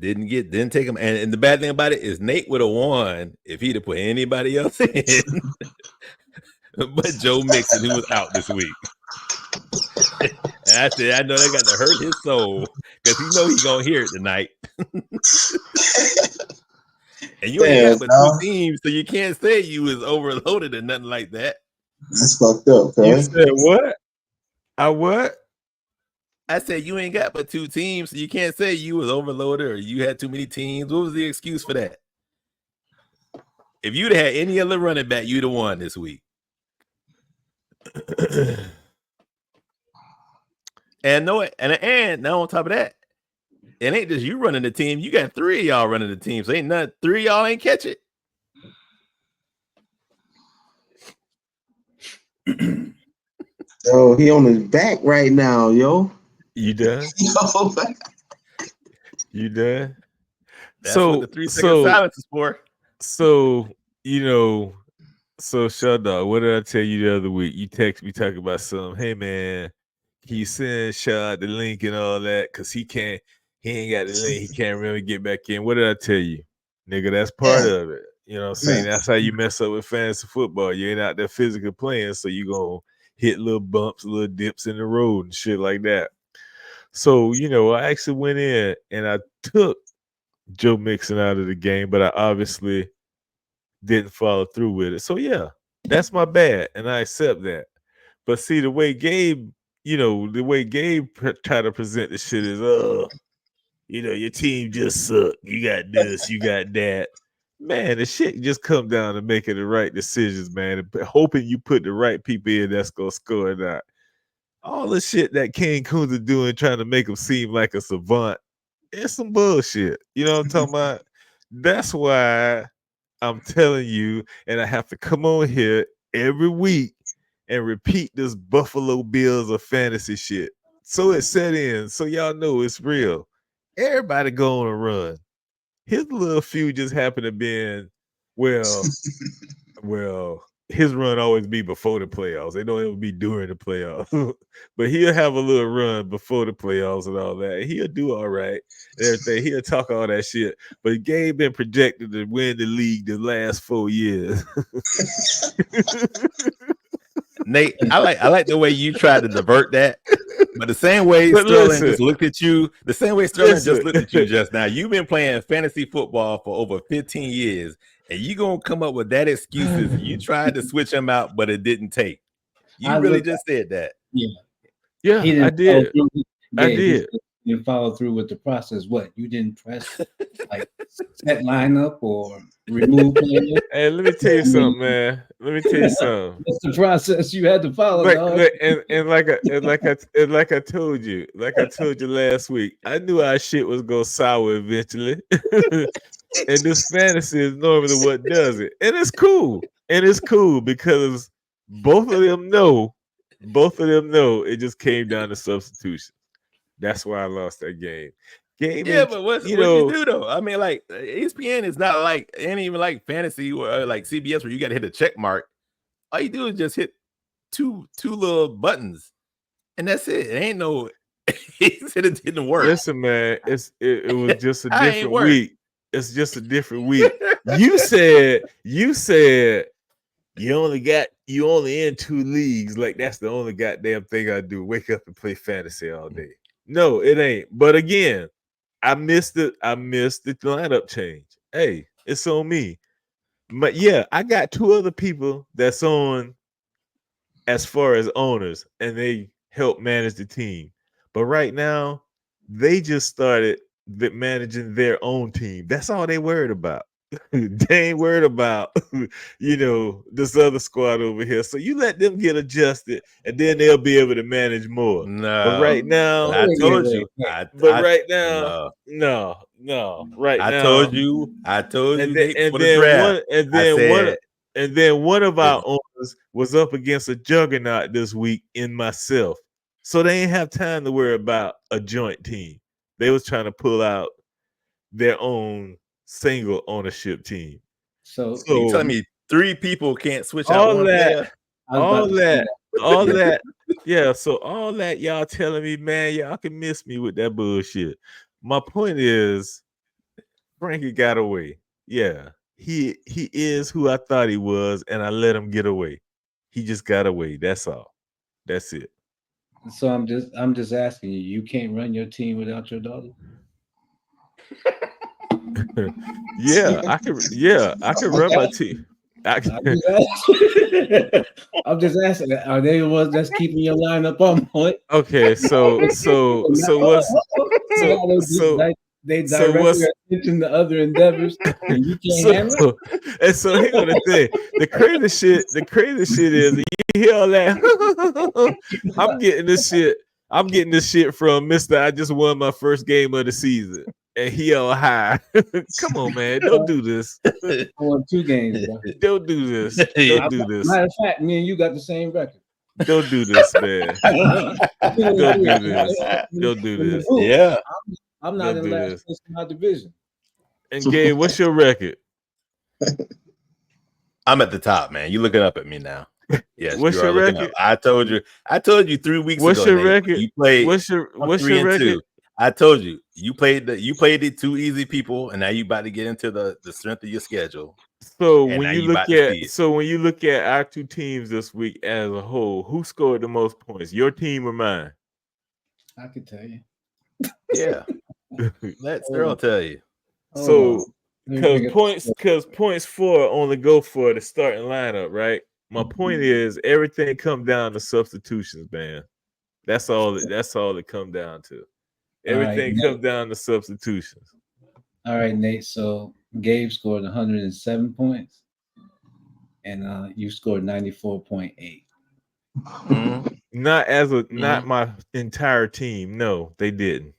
Didn't take him. And the bad thing about it is Nate would have won if he'd have put anybody else in. But Joe Mixon, who was out this week. And I said, I know that got to hurt his soul, because he know he's going to hear it tonight. And you ain't got but 2 teams, so you can't say you was overloaded or nothing like that. That's fucked up, man. You said what? What? I said you ain't got but 2 teams, so you can't say you was overloaded or you had too many teams. What was the excuse for that? If you'd had any other running back, you'd have won this week. And now on top of that, it ain't just you running the team. You got 3 of y'all running the team. So ain't none 3 of y'all ain't catch it. Yo, he on his back right now, yo. You done? You done? That's what the 3-second silence is for. So, Shut Dog, what did I tell you the other week? You text me talking about something. Hey, man, can you send Shad the link and all that? Because he ain't got the link. He can't really get back in. What did I tell you? Nigga, that's part of it. You know what I'm saying? That's how you mess up with fantasy football. You ain't out there physically playing, so you going to hit little bumps, little dips in the road and shit like that. So, I actually went in and I took Joe Mixon out of the game, but I obviously didn't follow through with it. So, yeah, that's my bad, and I accept that. But see, the way Gabe tried to present the shit is, your team just suck. You got this, you got that. Man, the shit just come down to making the right decisions, man. Hoping you put the right people in that's going to score or not. All the shit that King Kunta doing, trying to make him seem like a savant, it's some bullshit. You know what I'm talking about? That's why I'm telling you, and I have to come on here every week and repeat this Buffalo Bills of fantasy shit. So it set in, so y'all know it's real. Everybody go on a run. His little few just happened to be in, well, his run always be before the playoffs. They don't ever be during the playoffs. But he'll have a little run before the playoffs and all that. He'll do all right and everything. He'll talk all that shit. But Gabe been projected to win the league the last 4 years. Nate, I like the way you tried to divert that. But the same way Sterling just looked at you, just looked at you just now. You've been playing fantasy football for over 15 years. And you gonna come up with that excuses. You tried to switch him out, but it didn't take. You really just said that. Yeah, I did. I did. You follow through with the process. What, you didn't press like set lineup or remove players? Hey, let me tell you something, man. Let me tell you something. What's the process you had to follow? Like I told you last week, I knew our shit was gonna sour eventually. And this fantasy is normally what does it. And it's cool. Because both of them know it just came down to substitution. That's why I lost that game. But what you do though? I mean, like ESPN is not like, it ain't even like fantasy or like CBS where you got to hit a check mark. All you do is just hit two little buttons, and that's it. It ain't no. He said it didn't work. Listen, man, it was just a different week. It's just a different week. You said you only in 2 leagues. Like that's the only goddamn thing I do. Wake up and play fantasy all day. No, it ain't. But again, I missed the lineup change. Hey, it's on me. But yeah, I got 2 other people that's on as far as owners, and they help manage the team. But right now, they just started managing their own team. That's all they worried about. They ain't worried about, this other squad over here. So you let them get adjusted, and then they'll be able to manage more. No, but right now, I told you. Right now, no. Right now, I told you. And then one of our owners was up against a juggernaut this week in myself. So they ain't have time to worry about a joint team. They was trying to pull out their own single ownership team. So you telling me 3 people can't switch out one player? All that. Yeah, so all that y'all telling me, man, y'all can miss me with that bullshit. My point is, Frankie got away. Yeah, he is who I thought he was, and I let him get away. He just got away. That's all. That's it. So I'm just asking you. You can't run your team without your daughter. I can run my team. I'm just asking. Are they the ones that's keeping your lineup on point? Okay, so they direct your attention to other endeavors, and you can't handle it. And so here's the thing: the crazy shit is, you hear all that? I'm getting this shit from Mr. I just won my first game of the season. And he all high. Come on, man. Don't do this. I won 2 games, bro. Don't do this. Don't do this. Matter of fact, me and you got the same record. Don't do this, man. Don't do this. Don't do this. Yeah. I'm not in last place in my division. And Gabe, what's your record? I'm at the top, man. You looking up at me now. Yes. What's your record? I told you 3 weeks ago. What's your record? You played. What's your record? I told you, you played the 2 easy people, and now you about to get into the strength of your schedule. So when you look at our 2 teams this week as a whole, who scored the most points? Your team or mine? I could tell you. Yeah. Let Earl tell you. So because points 4 only go for the starting lineup, right? My point is everything comes down to substitutions, man. That's all it comes down to. Everything comes down to substitutions. All right, Nate. So Gabe scored 107 points, and you scored 94.8. Not my entire team. No, they didn't.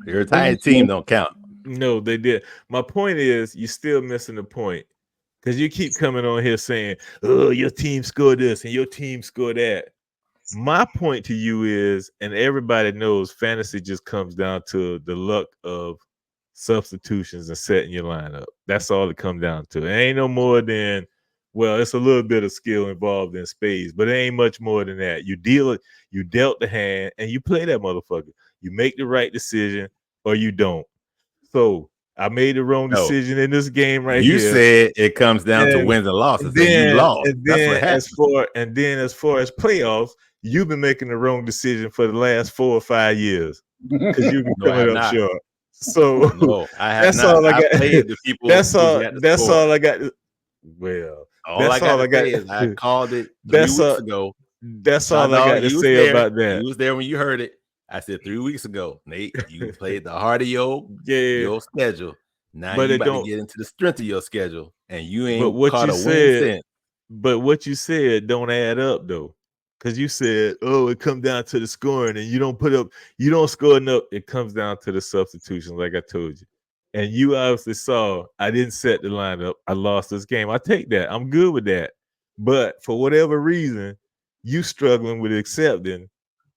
Your entire team don't count. No, they did. My point is, you're still missing the point because you keep coming on here saying, "Oh, your team scored this and your team scored that." My point to you is, and everybody knows, fantasy just comes down to the luck of substitutions and setting your lineup. That's all it comes down to. It ain't no more than Well, it's a little bit of skill involved in spades, but it ain't much more than that. You dealt the hand, and you play that motherfucker. You make the right decision, or you don't. So I made the wrong decision in this game right here. You said it comes down to wins and losses, and you lost. That's what happened. As far as playoffs, you've been making the wrong decision for the last 4 or 5 years because you've been coming up short. So no, I have that's not. all I got. Played the people that's all I got. Well, all I got to say is I called it 3 weeks ago. That's all I got to say about that. You was there when you heard it. I said 3 weeks ago, Nate, you played the heart of your schedule. Now you about to get into the strength of your schedule, and you ain't caught a win since. But what you said don't add up though, because you said, "Oh, it comes down to the scoring, and you don't score enough." It comes down to the substitutions, like I told you. And you obviously saw I didn't set the lineup. I lost this game. I take that. I'm good with that. But for whatever reason, you struggling with accepting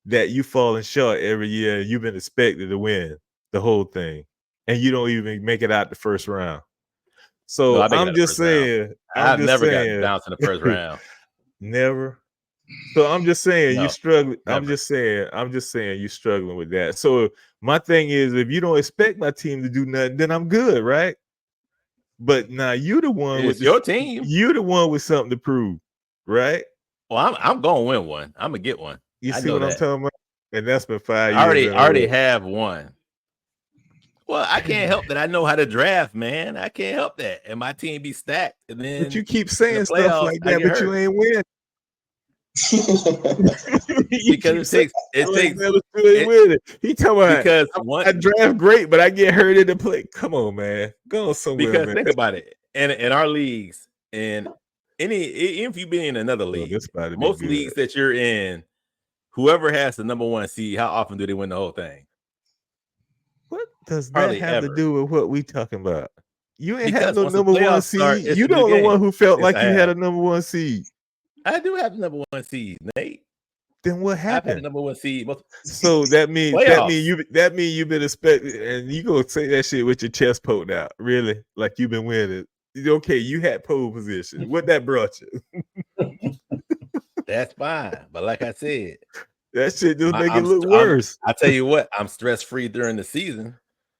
that you falling short every year. And you've been expected to win the whole thing, and you don't even make it out the first round. So I'm just saying. I've never gotten bounced in the first round. Never. So I'm just saying you struggling. I'm just saying you struggling with that. So my thing is, if you don't expect my team to do nothing, then I'm good, right? But now you the one with your team. You the one with something to prove, right? Well, I'm gonna win one. I'm gonna get one. You see what I'm talking about? And that's been 5 years. I already have one. Well, I can't help that. I know how to draft, man. I can't help that. And my team be stacked. And then but you keep saying stuff like that, but you ain't win. Because it takes he talking about because I draft great, but I get hurt in the play. Come on, man. Go somewhere. Because man. Think about it. And in our leagues, and even if you be in another league, most leagues that you're in, whoever has the number 1 seed, how often do they win the whole thing? What does that have to do with what we talking about? You ain't had no number 1 seed. You don't the one who felt like you had a number 1 seed. I do have the number 1 seed, Nate. Then what happened? I've had the number 1 seed. So that means you've been expecting, and you gonna say that shit with your chest poked out, really? Like you've been winning. Okay, you had pole position. What that brought you? That's fine, but like I said, that shit just make it look worse. I tell you what, I'm stress free during the season,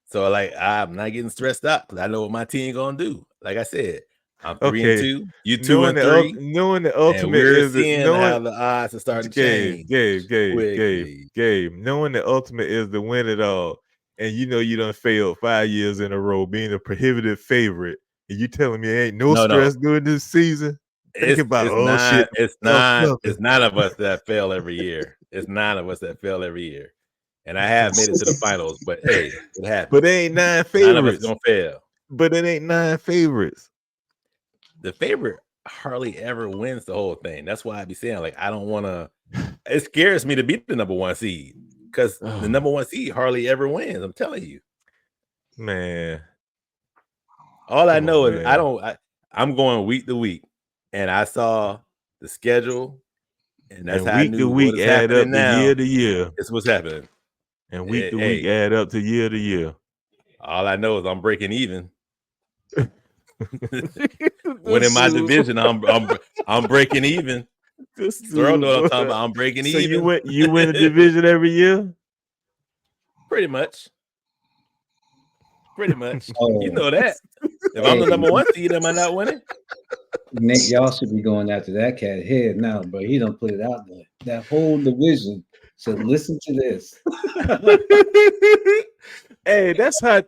so like I'm not getting stressed out because I know what my team gonna do. Like I said, I'm 3-2. You 2-3. Knowing the ultimate is how the odds are starting to change. Gabe. Knowing the ultimate is to win it all, and you know you done failed 5 years in a row, being a prohibitive favorite, and you telling me ain't no stress during this season. It's 9 of us that fail every year. It's 9 of us that fail every year, and I have made it to the finals. But hey, it happens. But it ain't 9 favorites. 9 of us gonna fail. But it ain't 9 favorites. The favorite hardly ever wins the whole thing. That's why I be saying, like, I don't want to. It scares me to beat the number 1 seed because the number 1 seed hardly ever wins. I'm telling you, man. All I know is I'm going week to week, and I saw the schedule, and that's how week to week add up to year to year. It's what's happening, and week to week add up to year. All I know is I'm breaking even. When in my division, I'm breaking even. Girl, know what I'm talking about. I'm breaking even. You win a division every year? Pretty much. You know that. If I'm the number 1 seed, am I not winning? Nick, y'all should be going after that cat head now, but he don't put it out there. That whole division should listen to this. Hey, that's how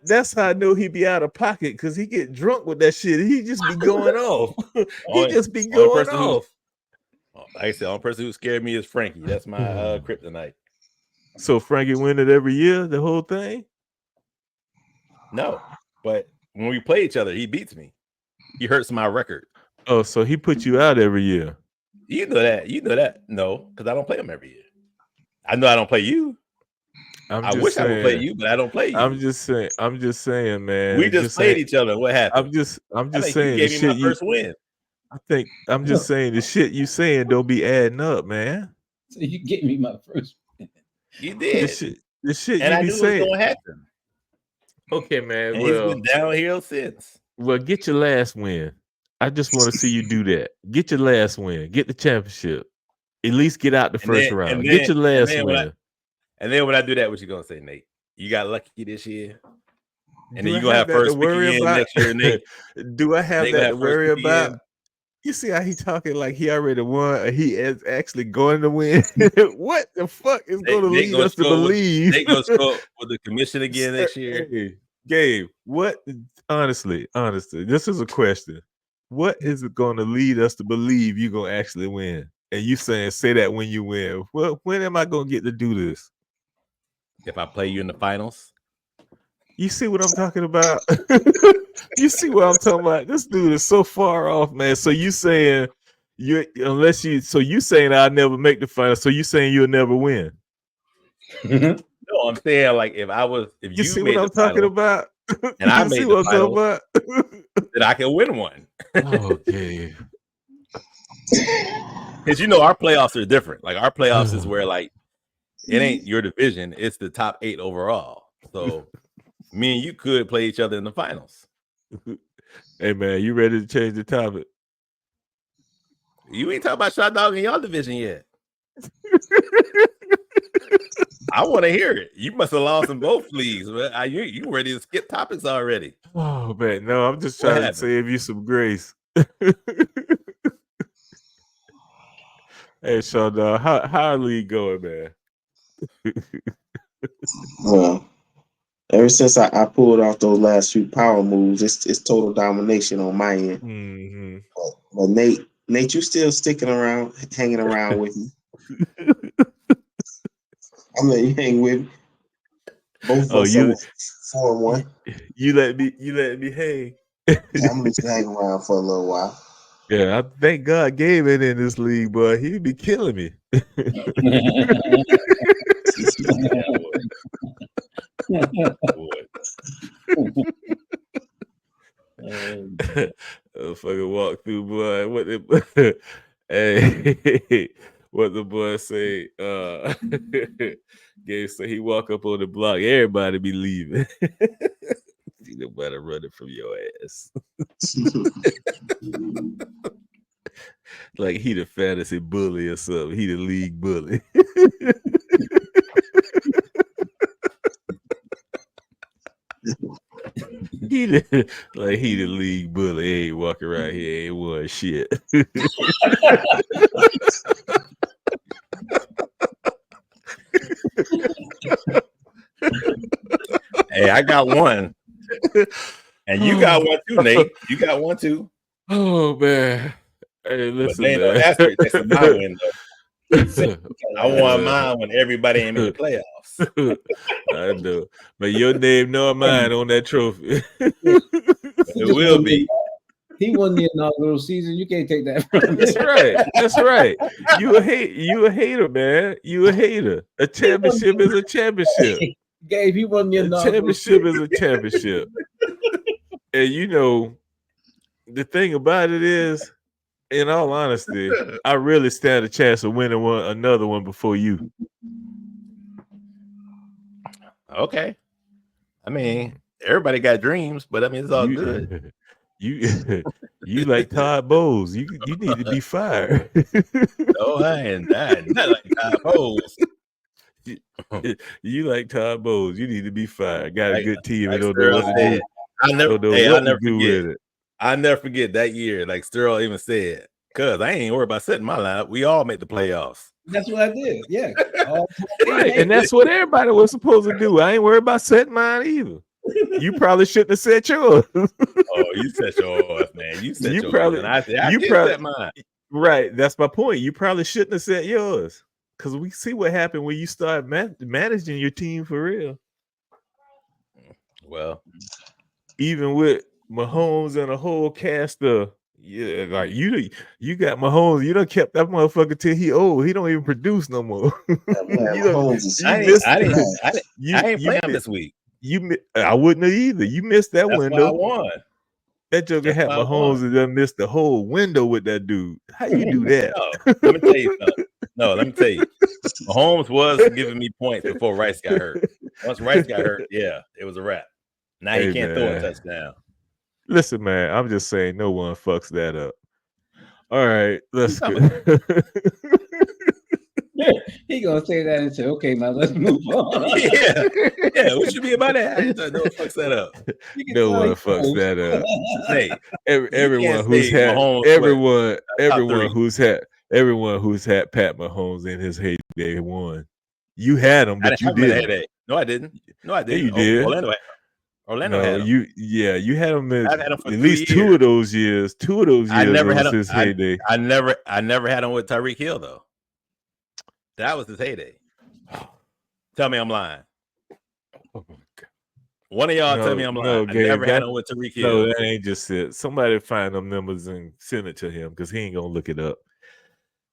I know he be out of pocket because he get drunk with that shit. He just be going off. He just be going off. Like I said, the only person who scared me is Frankie. That's my kryptonite. So Frankie win it every year, the whole thing? No, but when we play each other, he beats me. He hurts my record. Oh, so he put you out every year. You know that. No, because I don't play him every year. I know I don't play you. I wish I would play you, but I don't play you. I'm just saying, man. We just played each other. What happened? I'm just saying. You gave me my first win. I'm just saying the shit you saying don't be adding up, man. So you gave me my first win. You did. The shit and you I be knew saying. it was gonna happen. Okay, man. And he's been downhill since. Well, get your last win. I just want to see you do that. Get your last win. Get the championship. At least get out the first round. Get your last win. And then when I do that, what you gonna say, Nate? You got lucky this year, and then you gonna have first pick again next year, Nate. Do I have that to worry about? You see how he talking like he already won, or he is actually going to win? What the fuck is going to lead us to believe? They gonna score with the commission again next year. Hey, Gabe, what? Honestly, this is a question. What is it going to lead us to believe you're going to actually win? And you say that when you win. Well, when am I going to get to do this? If I play you in the finals. You see what I'm talking about? You see what I'm talking about? This dude is so far off, man. So you saying you saying I'll never make the finals. So you saying you'll never win? No, I'm saying like if you see what I'm talking about? And I made the finals, that I can win one. Okay. Because our playoffs are different. Like our playoffs is where like it ain't your division, it's the top 8 overall. So me and you could play each other in the finals. Hey man, you ready to change the topic? You ain't talking about shot dog in y'all division yet. I want to hear it. You must have lost in both leagues. You ready to skip topics already? Oh man, no, I'm just trying to save you some grace. Hey, Sean, how our league going, man? Well, ever since I pulled off those last few power moves, it's total domination on my end. Mm-hmm. But Nate, you still sticking around, hanging around with me. I'm letting you hang with me. Both of us are 4-1. You let me hang. Yeah, I'm gonna hang around for a little while. Yeah, I thank God Gabe ain't in this league, boy. He'd be killing me. Fucking walk through, boy. What the boy say? Gabe said he walk up on the block, everybody be leaving. See nobody running from your ass. Like he the fantasy bully or something. He the league bully. He the league bully. He ain't walking around here, ain't won shit. Hey, I got one. And you got one too, Nate. You got one too. Oh man. Hey, listen, but man. That's my win, though. I won mine when everybody ain't in the playoffs. I know. But your name nor mine on that trophy. It will be. He won the inaugural season. You can't take that from him. That's right. That's right. You a hater, man. You a hater. A championship is a championship. Gabe, he won the inaugural championship is a championship. And the thing about it is, in all honesty, I really stand a chance of winning another one before you. Okay. I mean, everybody got dreams, but I mean, it's all good. You like Todd Bowles. You need to be fired. No, I ain't not like Todd Bowles. You like Todd Bowles. You need to be fired. Got a good team and don't know what to do. I'll never forget that year. Like Sterl even said, "Cuz I ain't worried about setting my lineup. We all make the playoffs." That's what I did. Yeah. Right. And that's what everybody was supposed to do. I ain't worried about setting mine either. You probably shouldn't have set yours. Oh, you set yours, man. You set yours. Probably, and I said, I set mine. Right. That's my point. You probably shouldn't have set yours. Because we see what happened when you start managing your team for real. Well, even with Mahomes and a whole cast of like you got Mahomes, you done kept that motherfucker till he old. He don't even produce no more. I ain't playing this week. I wouldn't have either. You missed that window. I won. That joker had Mahomes and then missed the whole window with that dude. How you do that? Let me tell you something. Let me tell you. Mahomes was giving me points before Rice got hurt. Once Rice got hurt, yeah, it was a wrap. Now he can't throw a touchdown. Listen, man, I'm just saying no one fucks that up. All right, let's go. He gonna say that and say, "Okay, now let's move on." Yeah. What should be about that? I just no fucks that up. No one fucks that up. Hey, everyone who's had Pat Mahomes in his heyday won. You had him, but you didn't. No, I didn't. No, I didn't. Yeah, you did. Orlando had him. You had him I've had him for at least 2 of those years. 2 of those years. I never had his heyday. I never had him with Tyreek Hill though. That was his heyday. Tell me I'm lying. Oh my God. One of y'all tell me I'm lying. Gabe, I never had him with Tyreek Hill. No, that ain't just it. Somebody find them numbers and send it to him because he ain't gonna look it up.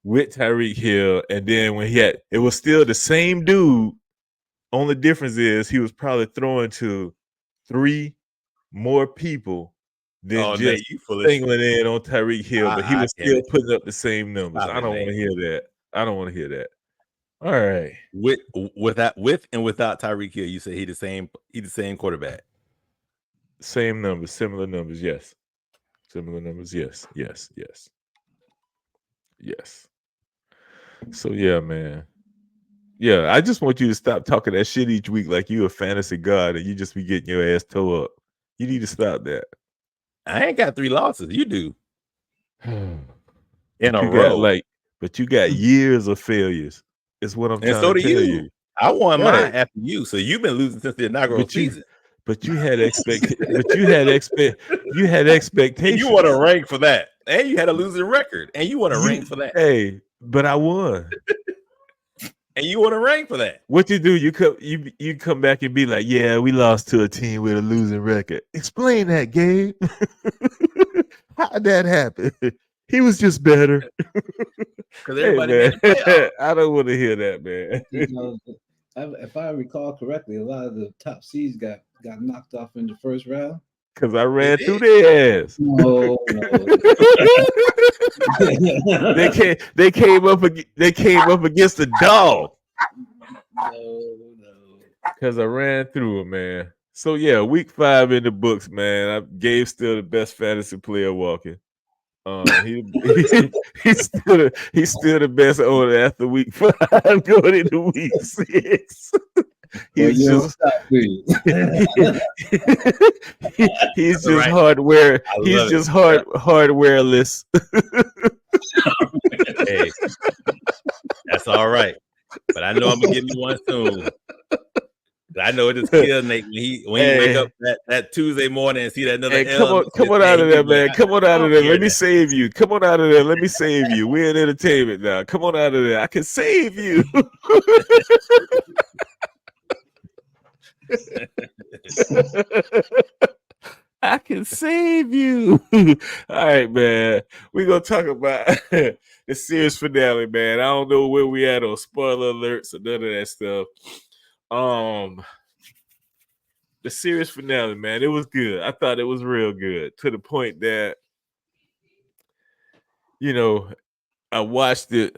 With Tyreek Hill, and then when it was still the same dude. Only difference is he was probably throwing to 3 more people than just singling in on Tyreek Hill, but he was still putting up the same numbers. I don't want to hear that. I don't want to hear that. All right. With and without Tyreek Hill, you say he the same quarterback. Same numbers, similar numbers, yes. Similar numbers, yes. So yeah, man. Yeah, I just want you to stop talking that shit each week like you a fantasy god and you just be getting your ass towed up. You need to stop that. I ain't got 3 losses. You do. In a row. But you got years of failures. Is what I'm trying to tell you. I won mine after you, so you've been losing since the inaugural season. But you had you had expectations. And you want to rank for that. And you had a losing record. And you want to rank for that. Hey, but I won. And you want to rank for that. What you do, you come back and be like, yeah, we lost to a team with a losing record. Explain that, Gabe. How'd that happen? He was just better. Because everybody made the playoffs. I don't want to hear that, man. If I recall correctly, a lot of the top seeds got knocked off in the first round. Because I ran through their ass. No. They came up against a dog. No. Because I ran through it, man. So yeah, week 5 in the books, man. Gabe's still the best fantasy player walking. He's still the best owner after week 5 going into week 6. He's just hardware. He's just hardwareless. Hey, that's all right. But I know I'm gonna give you one soon. I know it just kills Nate when he wake up that Tuesday morning and see that another. Hey, come on out of there, man. Come on out of there. Let me save you. Come on out of there. Let me save you. We're in entertainment now. Come on out of there. I can save you. I can save you. All right, man. We're gonna talk about the series finale, man. I don't know where we at on spoiler alerts or none of that stuff. The series finale, man, it was good. I thought it was real good to the point that, I watched it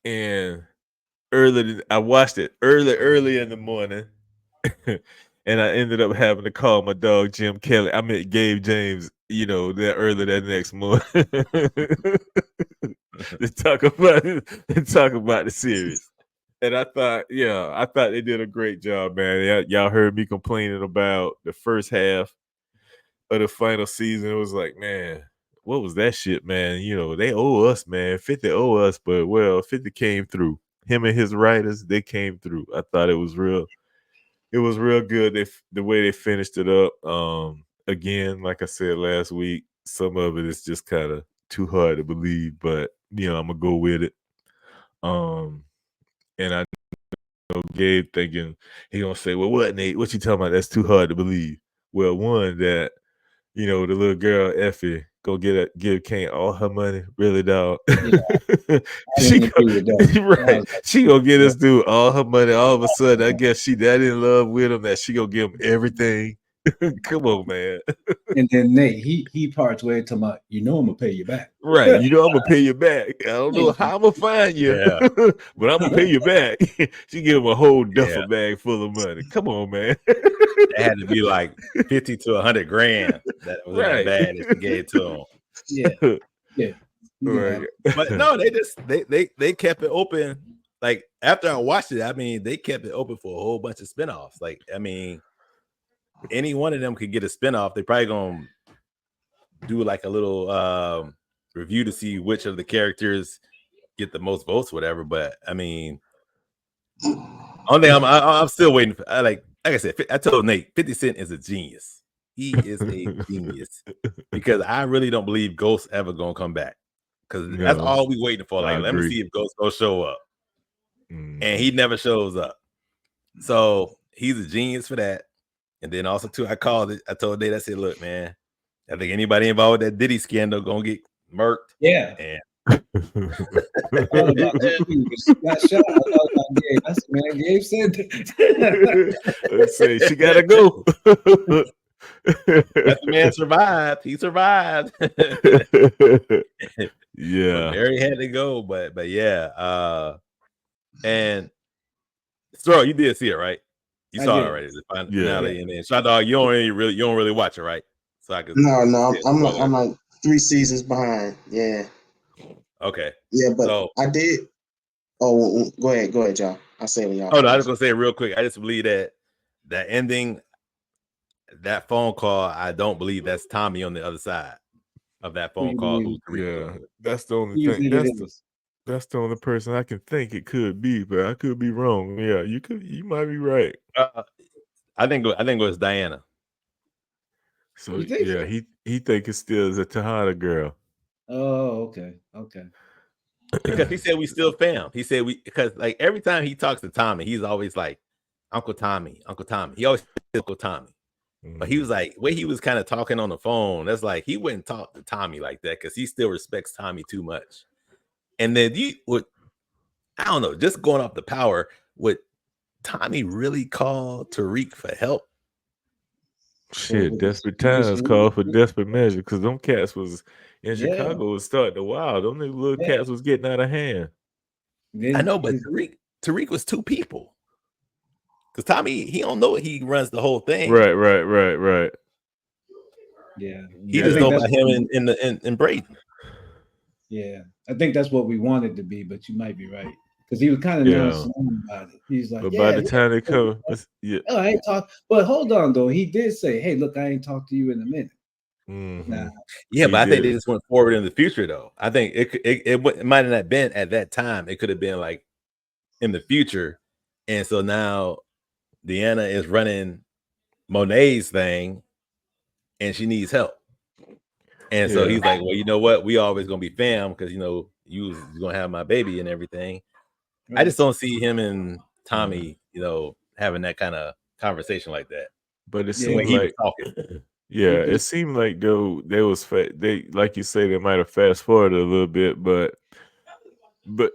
early in the morning. And I ended up having to call my dog Jim Kelly. I met Gabe James, that early that next morning to talk about the series. And I thought they did a great job, man. Y'all heard me complaining about the first half of the final season. It was like, man, what was that shit, man? They owe us, man. 50 owe us, but 50 came through. Him and his writers, they came through. I thought it was real. It was real good. The way they finished it up. Again, like I said last week, some of it is just kind of too hard to believe, but I'm gonna go with it. And I know Gabe thinking he gonna say, "Well, what, Nate? What you talking about? That's too hard to believe." Well, one that the little girl Effie go give Kane all her money. Really, dog? Yeah, she gonna get this dude all her money. All of a sudden, I guess she that in love with him that she gonna give him everything. Come on, man. And then Nate, he parts way to my, I'm gonna pay you back. Right. I'm gonna pay you back. I don't know how I'm gonna find you, but I'm gonna pay you back. She gave him a whole duffel bag full of money. Come on, man. It had to be like 50 to 100 grand that was in that bag that she gave to him. Yeah. Right. But no, they kept it open. Like after I watched it, I mean, they kept it open for a whole bunch of spinoffs. Like, I mean, any one of them could get a spinoff. They probably gonna do like a little review to see which of the characters get the most votes, whatever. But I mean, only thing I'm still waiting for. Like I said, I told Nate, 50 Cent is a genius. He is a genius because I really don't believe Ghost ever gonna come back. Because that's all we waiting for. Like, let me see if Ghost gonna show up. And he never shows up. So he's a genius for that. And then also too, I called it. I told Nate, I said, look, man, I think anybody involved with that Diddy scandal gonna get murked. Yeah. And I said, man, Gabe said let's say she gotta go. That the man survived. He survived. Yeah. Barry had to go, but yeah. And Stroh, you did see it, right? You saw it already. The finale, and then Shot Dog, you don't really watch it, right? So I could No, I'm like 3 seasons behind. Yeah. Okay. Yeah, but I did. Oh, go ahead, John. I'll say it, y'all. Oh no, I was gonna say it real quick. I just believe that ending, that phone call, I don't believe that's Tommy on the other side of that phone call. That's the only thing. That's the only person I can think it could be, but I could be wrong. Yeah, you might be right. I think it was Diana. So yeah, he think it still is a Tejada girl. Oh, okay. Because he said we still fam. He said because like every time he talks to Tommy, he's always like Uncle Tommy. He always says Uncle Tommy. But he was like, way he was kind of talking on the phone, that's like he wouldn't talk to Tommy like that because he still respects Tommy too much. And then I don't know, just going off the power, would Tommy really call Tariq for help? Shit, desperate times call for desperate measure because them cats was in Chicago was starting to wild. Them little cats was getting out of hand. I know, but Tariq was 2 people. Because Tommy, he don't know he runs the whole thing. Right. Yeah. He just know about him in Braden. Yeah. I think that's what we wanted to be, but you might be right. Because he was kind of nonchalant about it. He's like, but by the time they come, oh, I ain't talk. But hold on, though. He did say, hey, look, I ain't talked to you in a minute. Nah. Yeah, but I think they just went forward in the future, though. I think it might have not been at that time. It could have been like in the future. And so now Deanna is running Monet's thing and she needs help. And so he's like, well, you know what? We always going to be fam because, you're going to have my baby and everything. Right. I just don't see him and Tommy, having that kind of conversation like that. But it seemed like talking. Yeah, it seemed like they like you say, they might have fast forwarded a little bit, but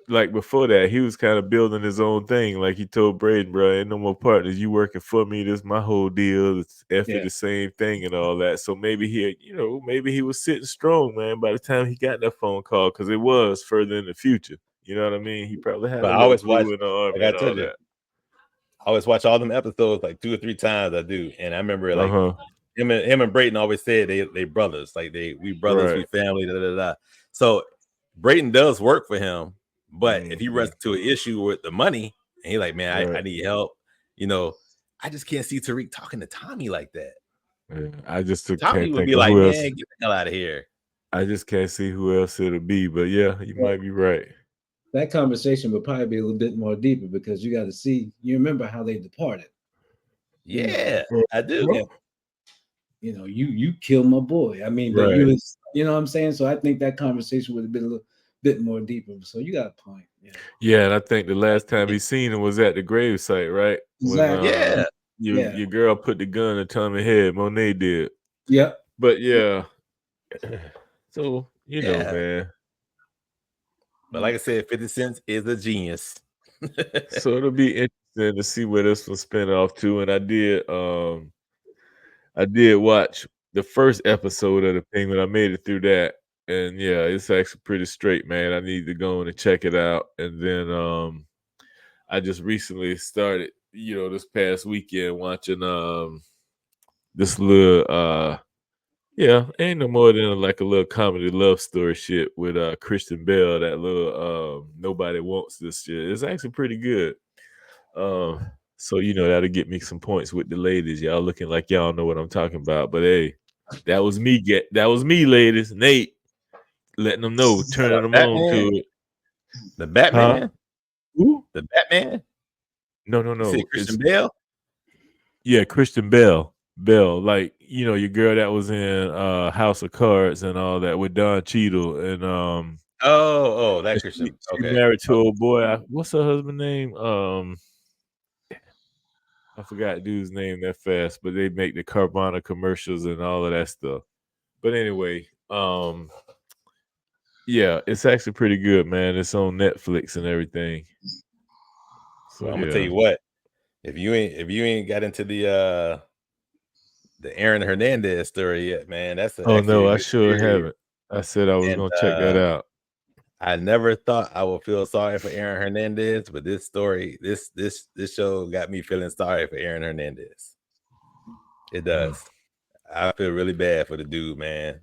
like before that, he was kind of building his own thing. Like he told Braden, bro, ain't no more partners. You working for me. This is my whole deal. It's the same thing and all that. So maybe he was sitting strong, man, by the time he got that phone call, because it was further in the future. You know what I mean? He probably had I always watch in the army and all that. I always watch all them episodes like 2 or 3 times. I do. And I remember like him and Brayton always said they brothers. Like we brothers, we family, So Brayton does work for him, but if he runs into an issue with the money and he's like, man, I need help, I just can't see Tariq talking to Tommy like that. Yeah, I just Tommy would be like, man, get the hell out of here. I just can't see who else it'll be, but yeah, you might be right. That conversation would probably be a little bit more deeper because you got to see, you remember how they departed. Yeah, I do. You killed my boy. I mean, but you was, what I'm saying? So I think that conversation would have been a little bit more deeper. So you got a point. Yeah, and I think the last time he seen him was at the gravesite, right? Exactly. When, your girl put the gun in Tommy's head, Monet did. Yeah. But so man. But like I said, 50 Cent is a genius. So it'll be interesting to see where this will spin off to. And I did I did watch the first episode of The Penguin. I made it through that, and yeah, it's actually pretty straight, man. I need to go in and check it out, and then I just recently started, this past weekend watching this little ain't no more than like a little comedy love story shit with Christian Bale, that little Nobody Wants This shit. It's actually pretty good. So that'll get me some points with the ladies. Y'all looking like y'all know what I'm talking about. But hey, that was me, ladies. Nate, letting them know, turning them on to it. The Batman? Huh? Who? The Batman? No. Christian Bale? Yeah, Christian Bale. Like, your girl that was in House of Cards and all that with Don Cheadle and that Christian. She married to a boy. What's her husband's name? I forgot dude's name that fast, but they make the Carvana commercials and all of that stuff. But anyway, yeah, it's actually pretty good, man. It's on Netflix and everything. So I'm gonna tell you what, if you ain't got into the Aaron Hernandez story yet, man, that's I sure haven't. I said I was gonna check that out. I never thought I would feel sorry for Aaron Hernandez, but this story, this show got me feeling sorry for Aaron Hernandez. It does. I feel really bad for the dude, man.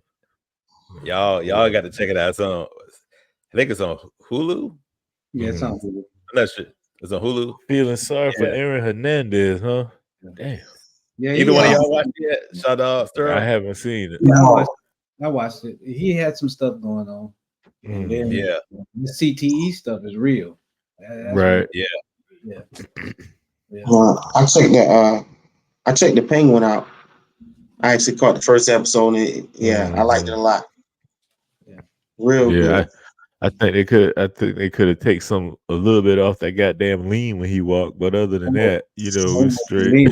Y'all got to check it out. I think it's on Hulu. Yeah, it's on Hulu. I'm not sure. It's on Hulu. Feeling sorry for Aaron Hernandez, huh? Damn. Yeah, either one of y'all watched it yet? Shout out, I haven't seen it. I watched it. He had some stuff going on. And then, the CTE stuff is real. That's right. Real. Yeah. I checked the Penguin out. I actually caught the first episode. And I liked it a lot. Yeah. Real good. I think they could have taken a little bit off that goddamn lean when he walked, but other than that, it's straight.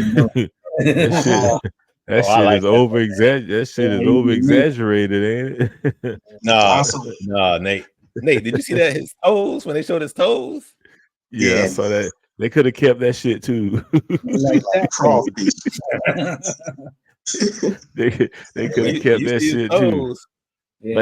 That shit is over exaggerated. That shit is over exaggerated, ain't it? No, Nate. Nate, did you see that his toes when they showed his toes? Yeah, I saw that. They could have kept that shit too. Like that. They could have kept that shit too. Yeah,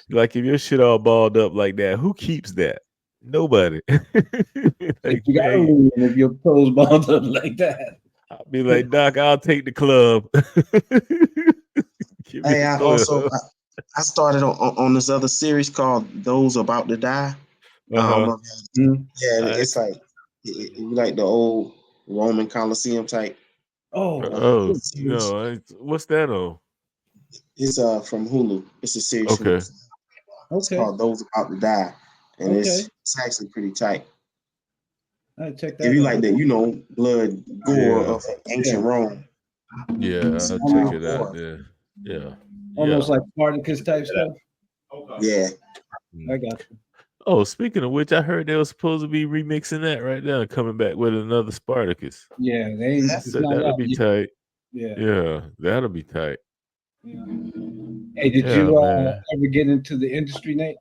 like if your shit all balled up like that, who keeps that? Nobody. If you gotta leave if your toes balled up like that. I'll be like, Doc, I'll take the club. Hey, I started on this other series called Those About to Die. It's like like the old Roman Coliseum type. No, what's that on? It's from Hulu. It's a series. Okay. It's called Those About to Die, and it's actually pretty tight. I check that. If you like that, blood gore of ancient Rome. Yeah, I'll check it out there. Yeah. Almost like Spartacus type stuff. Yeah. I got you. Oh, speaking of which, I heard they were supposed to be remixing that right now, coming back with another Spartacus. Yeah, that'll be tight. Yeah, that'll be tight. Yeah. Hey, did you ever get into the industry, Nate?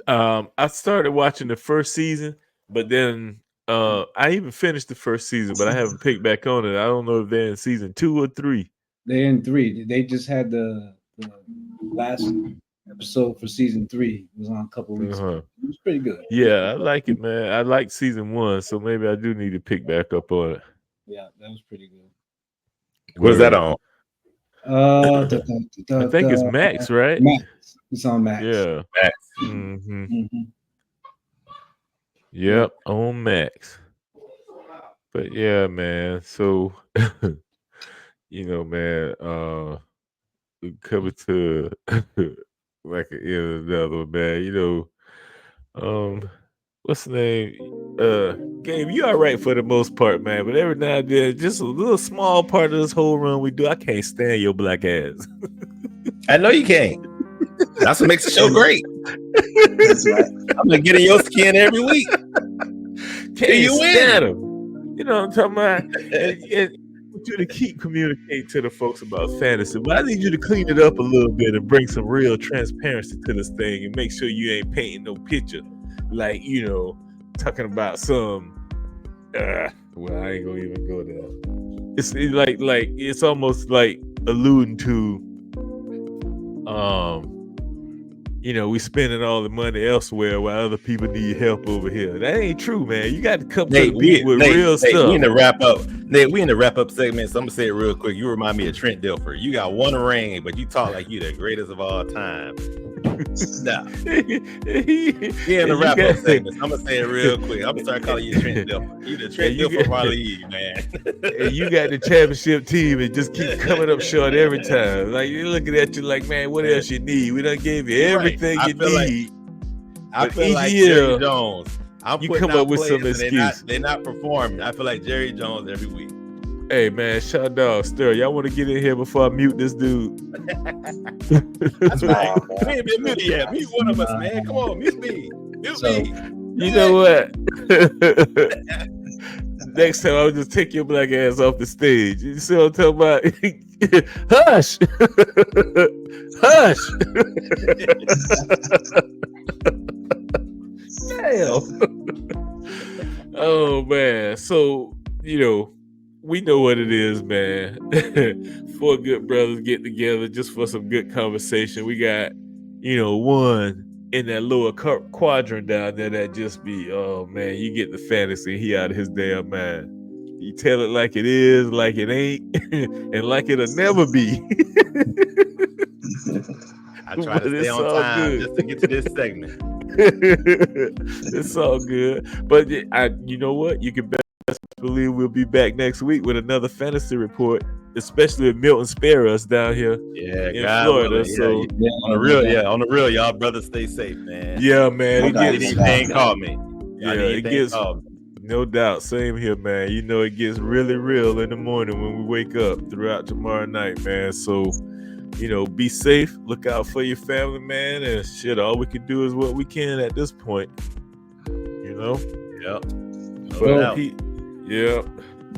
I started watching the first season, but then I even finished the first season, but I haven't picked back on it. I don't know if they're in season 2 or 3. They're in 3. They just had the last episode for season 3. It was on a couple weeks ago. It was pretty good. Yeah, I like it, man. I like season 1, so maybe I do need to pick back up on it. Yeah, that was pretty good. Where's that on? I think it's Max, right? Max. It's on Max. Yeah. Max. Yep, on Max. But yeah, man. So man, coming to like another one, man. What's the name? Gabe, you all right for the most part, man. But every now and then, just a little small part of this whole run we do, I can't stand your black ass. I know you can't. That's what makes the show great. That's right. I'm gonna get in your skin every week. Can you stand him? You know what I'm talking about? And I want you to keep communicating to the folks about fantasy, but I need you to clean it up a little bit and bring some real transparency to this thing and make sure you ain't painting no picture like, talking about some well, I ain't gonna even go there. it's like it's almost like alluding to, we spending all the money elsewhere while other people need help over here. That ain't true, man. You got to come to the people with real stuff. We in the wrap up. Nate, we in the wrap up segment. So I'm gonna say it real quick. You remind me of Trent Dilfer. You got one ring, but you talk like you the greatest of all time. Nah. He in the wrap up segment. So I'm gonna say it real quick. I'm gonna start calling you Trent Dilfer. You the Trent Dilfer of our league, man. And you got the championship team and just keep coming up short every time. Like you're looking at you like, man, what else you need? We done gave you everything you need. I feel like Jerry Jones. You come up with some excuse. They're not performing. I feel like Jerry Jones every week. Hey man, Shot Dog, Stir, y'all want to get in here before I mute this dude? That's right. We ain't been muted yet. Mute one of us, man. Come on, mute me. Mute me. You know what? Next time I'll just take your black ass off the stage. You see what I'm talking about? Hush! Hush! Damn. Oh man. So, we know what it is, man. Four good brothers get together just for some good conversation. We got, one in that lower quadrant down there that just be, oh man, you get the fantasy. He out of his damn mind. You tell it like it is, like it ain't, and like it'll never be. I try to stay on time just to get to this segment. It's all good. But you know what? You can best believe we'll be back next week with another fantasy report, especially if Milton spare us down here in Florida. So on the real, y'all brothers stay safe, man. Yeah, man. Call me. It gets no doubt. Same here, man. It gets really real in the morning when we wake up throughout tomorrow night, man. So be safe, look out for your family, man, and shit, all we can do is what we can at this point. Yep.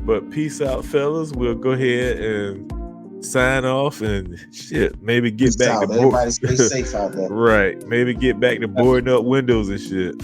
But peace out, fellas. We'll go ahead and sign off and shit, maybe get back to everybody stay safe out there. Right, maybe get back to boarding up windows and shit.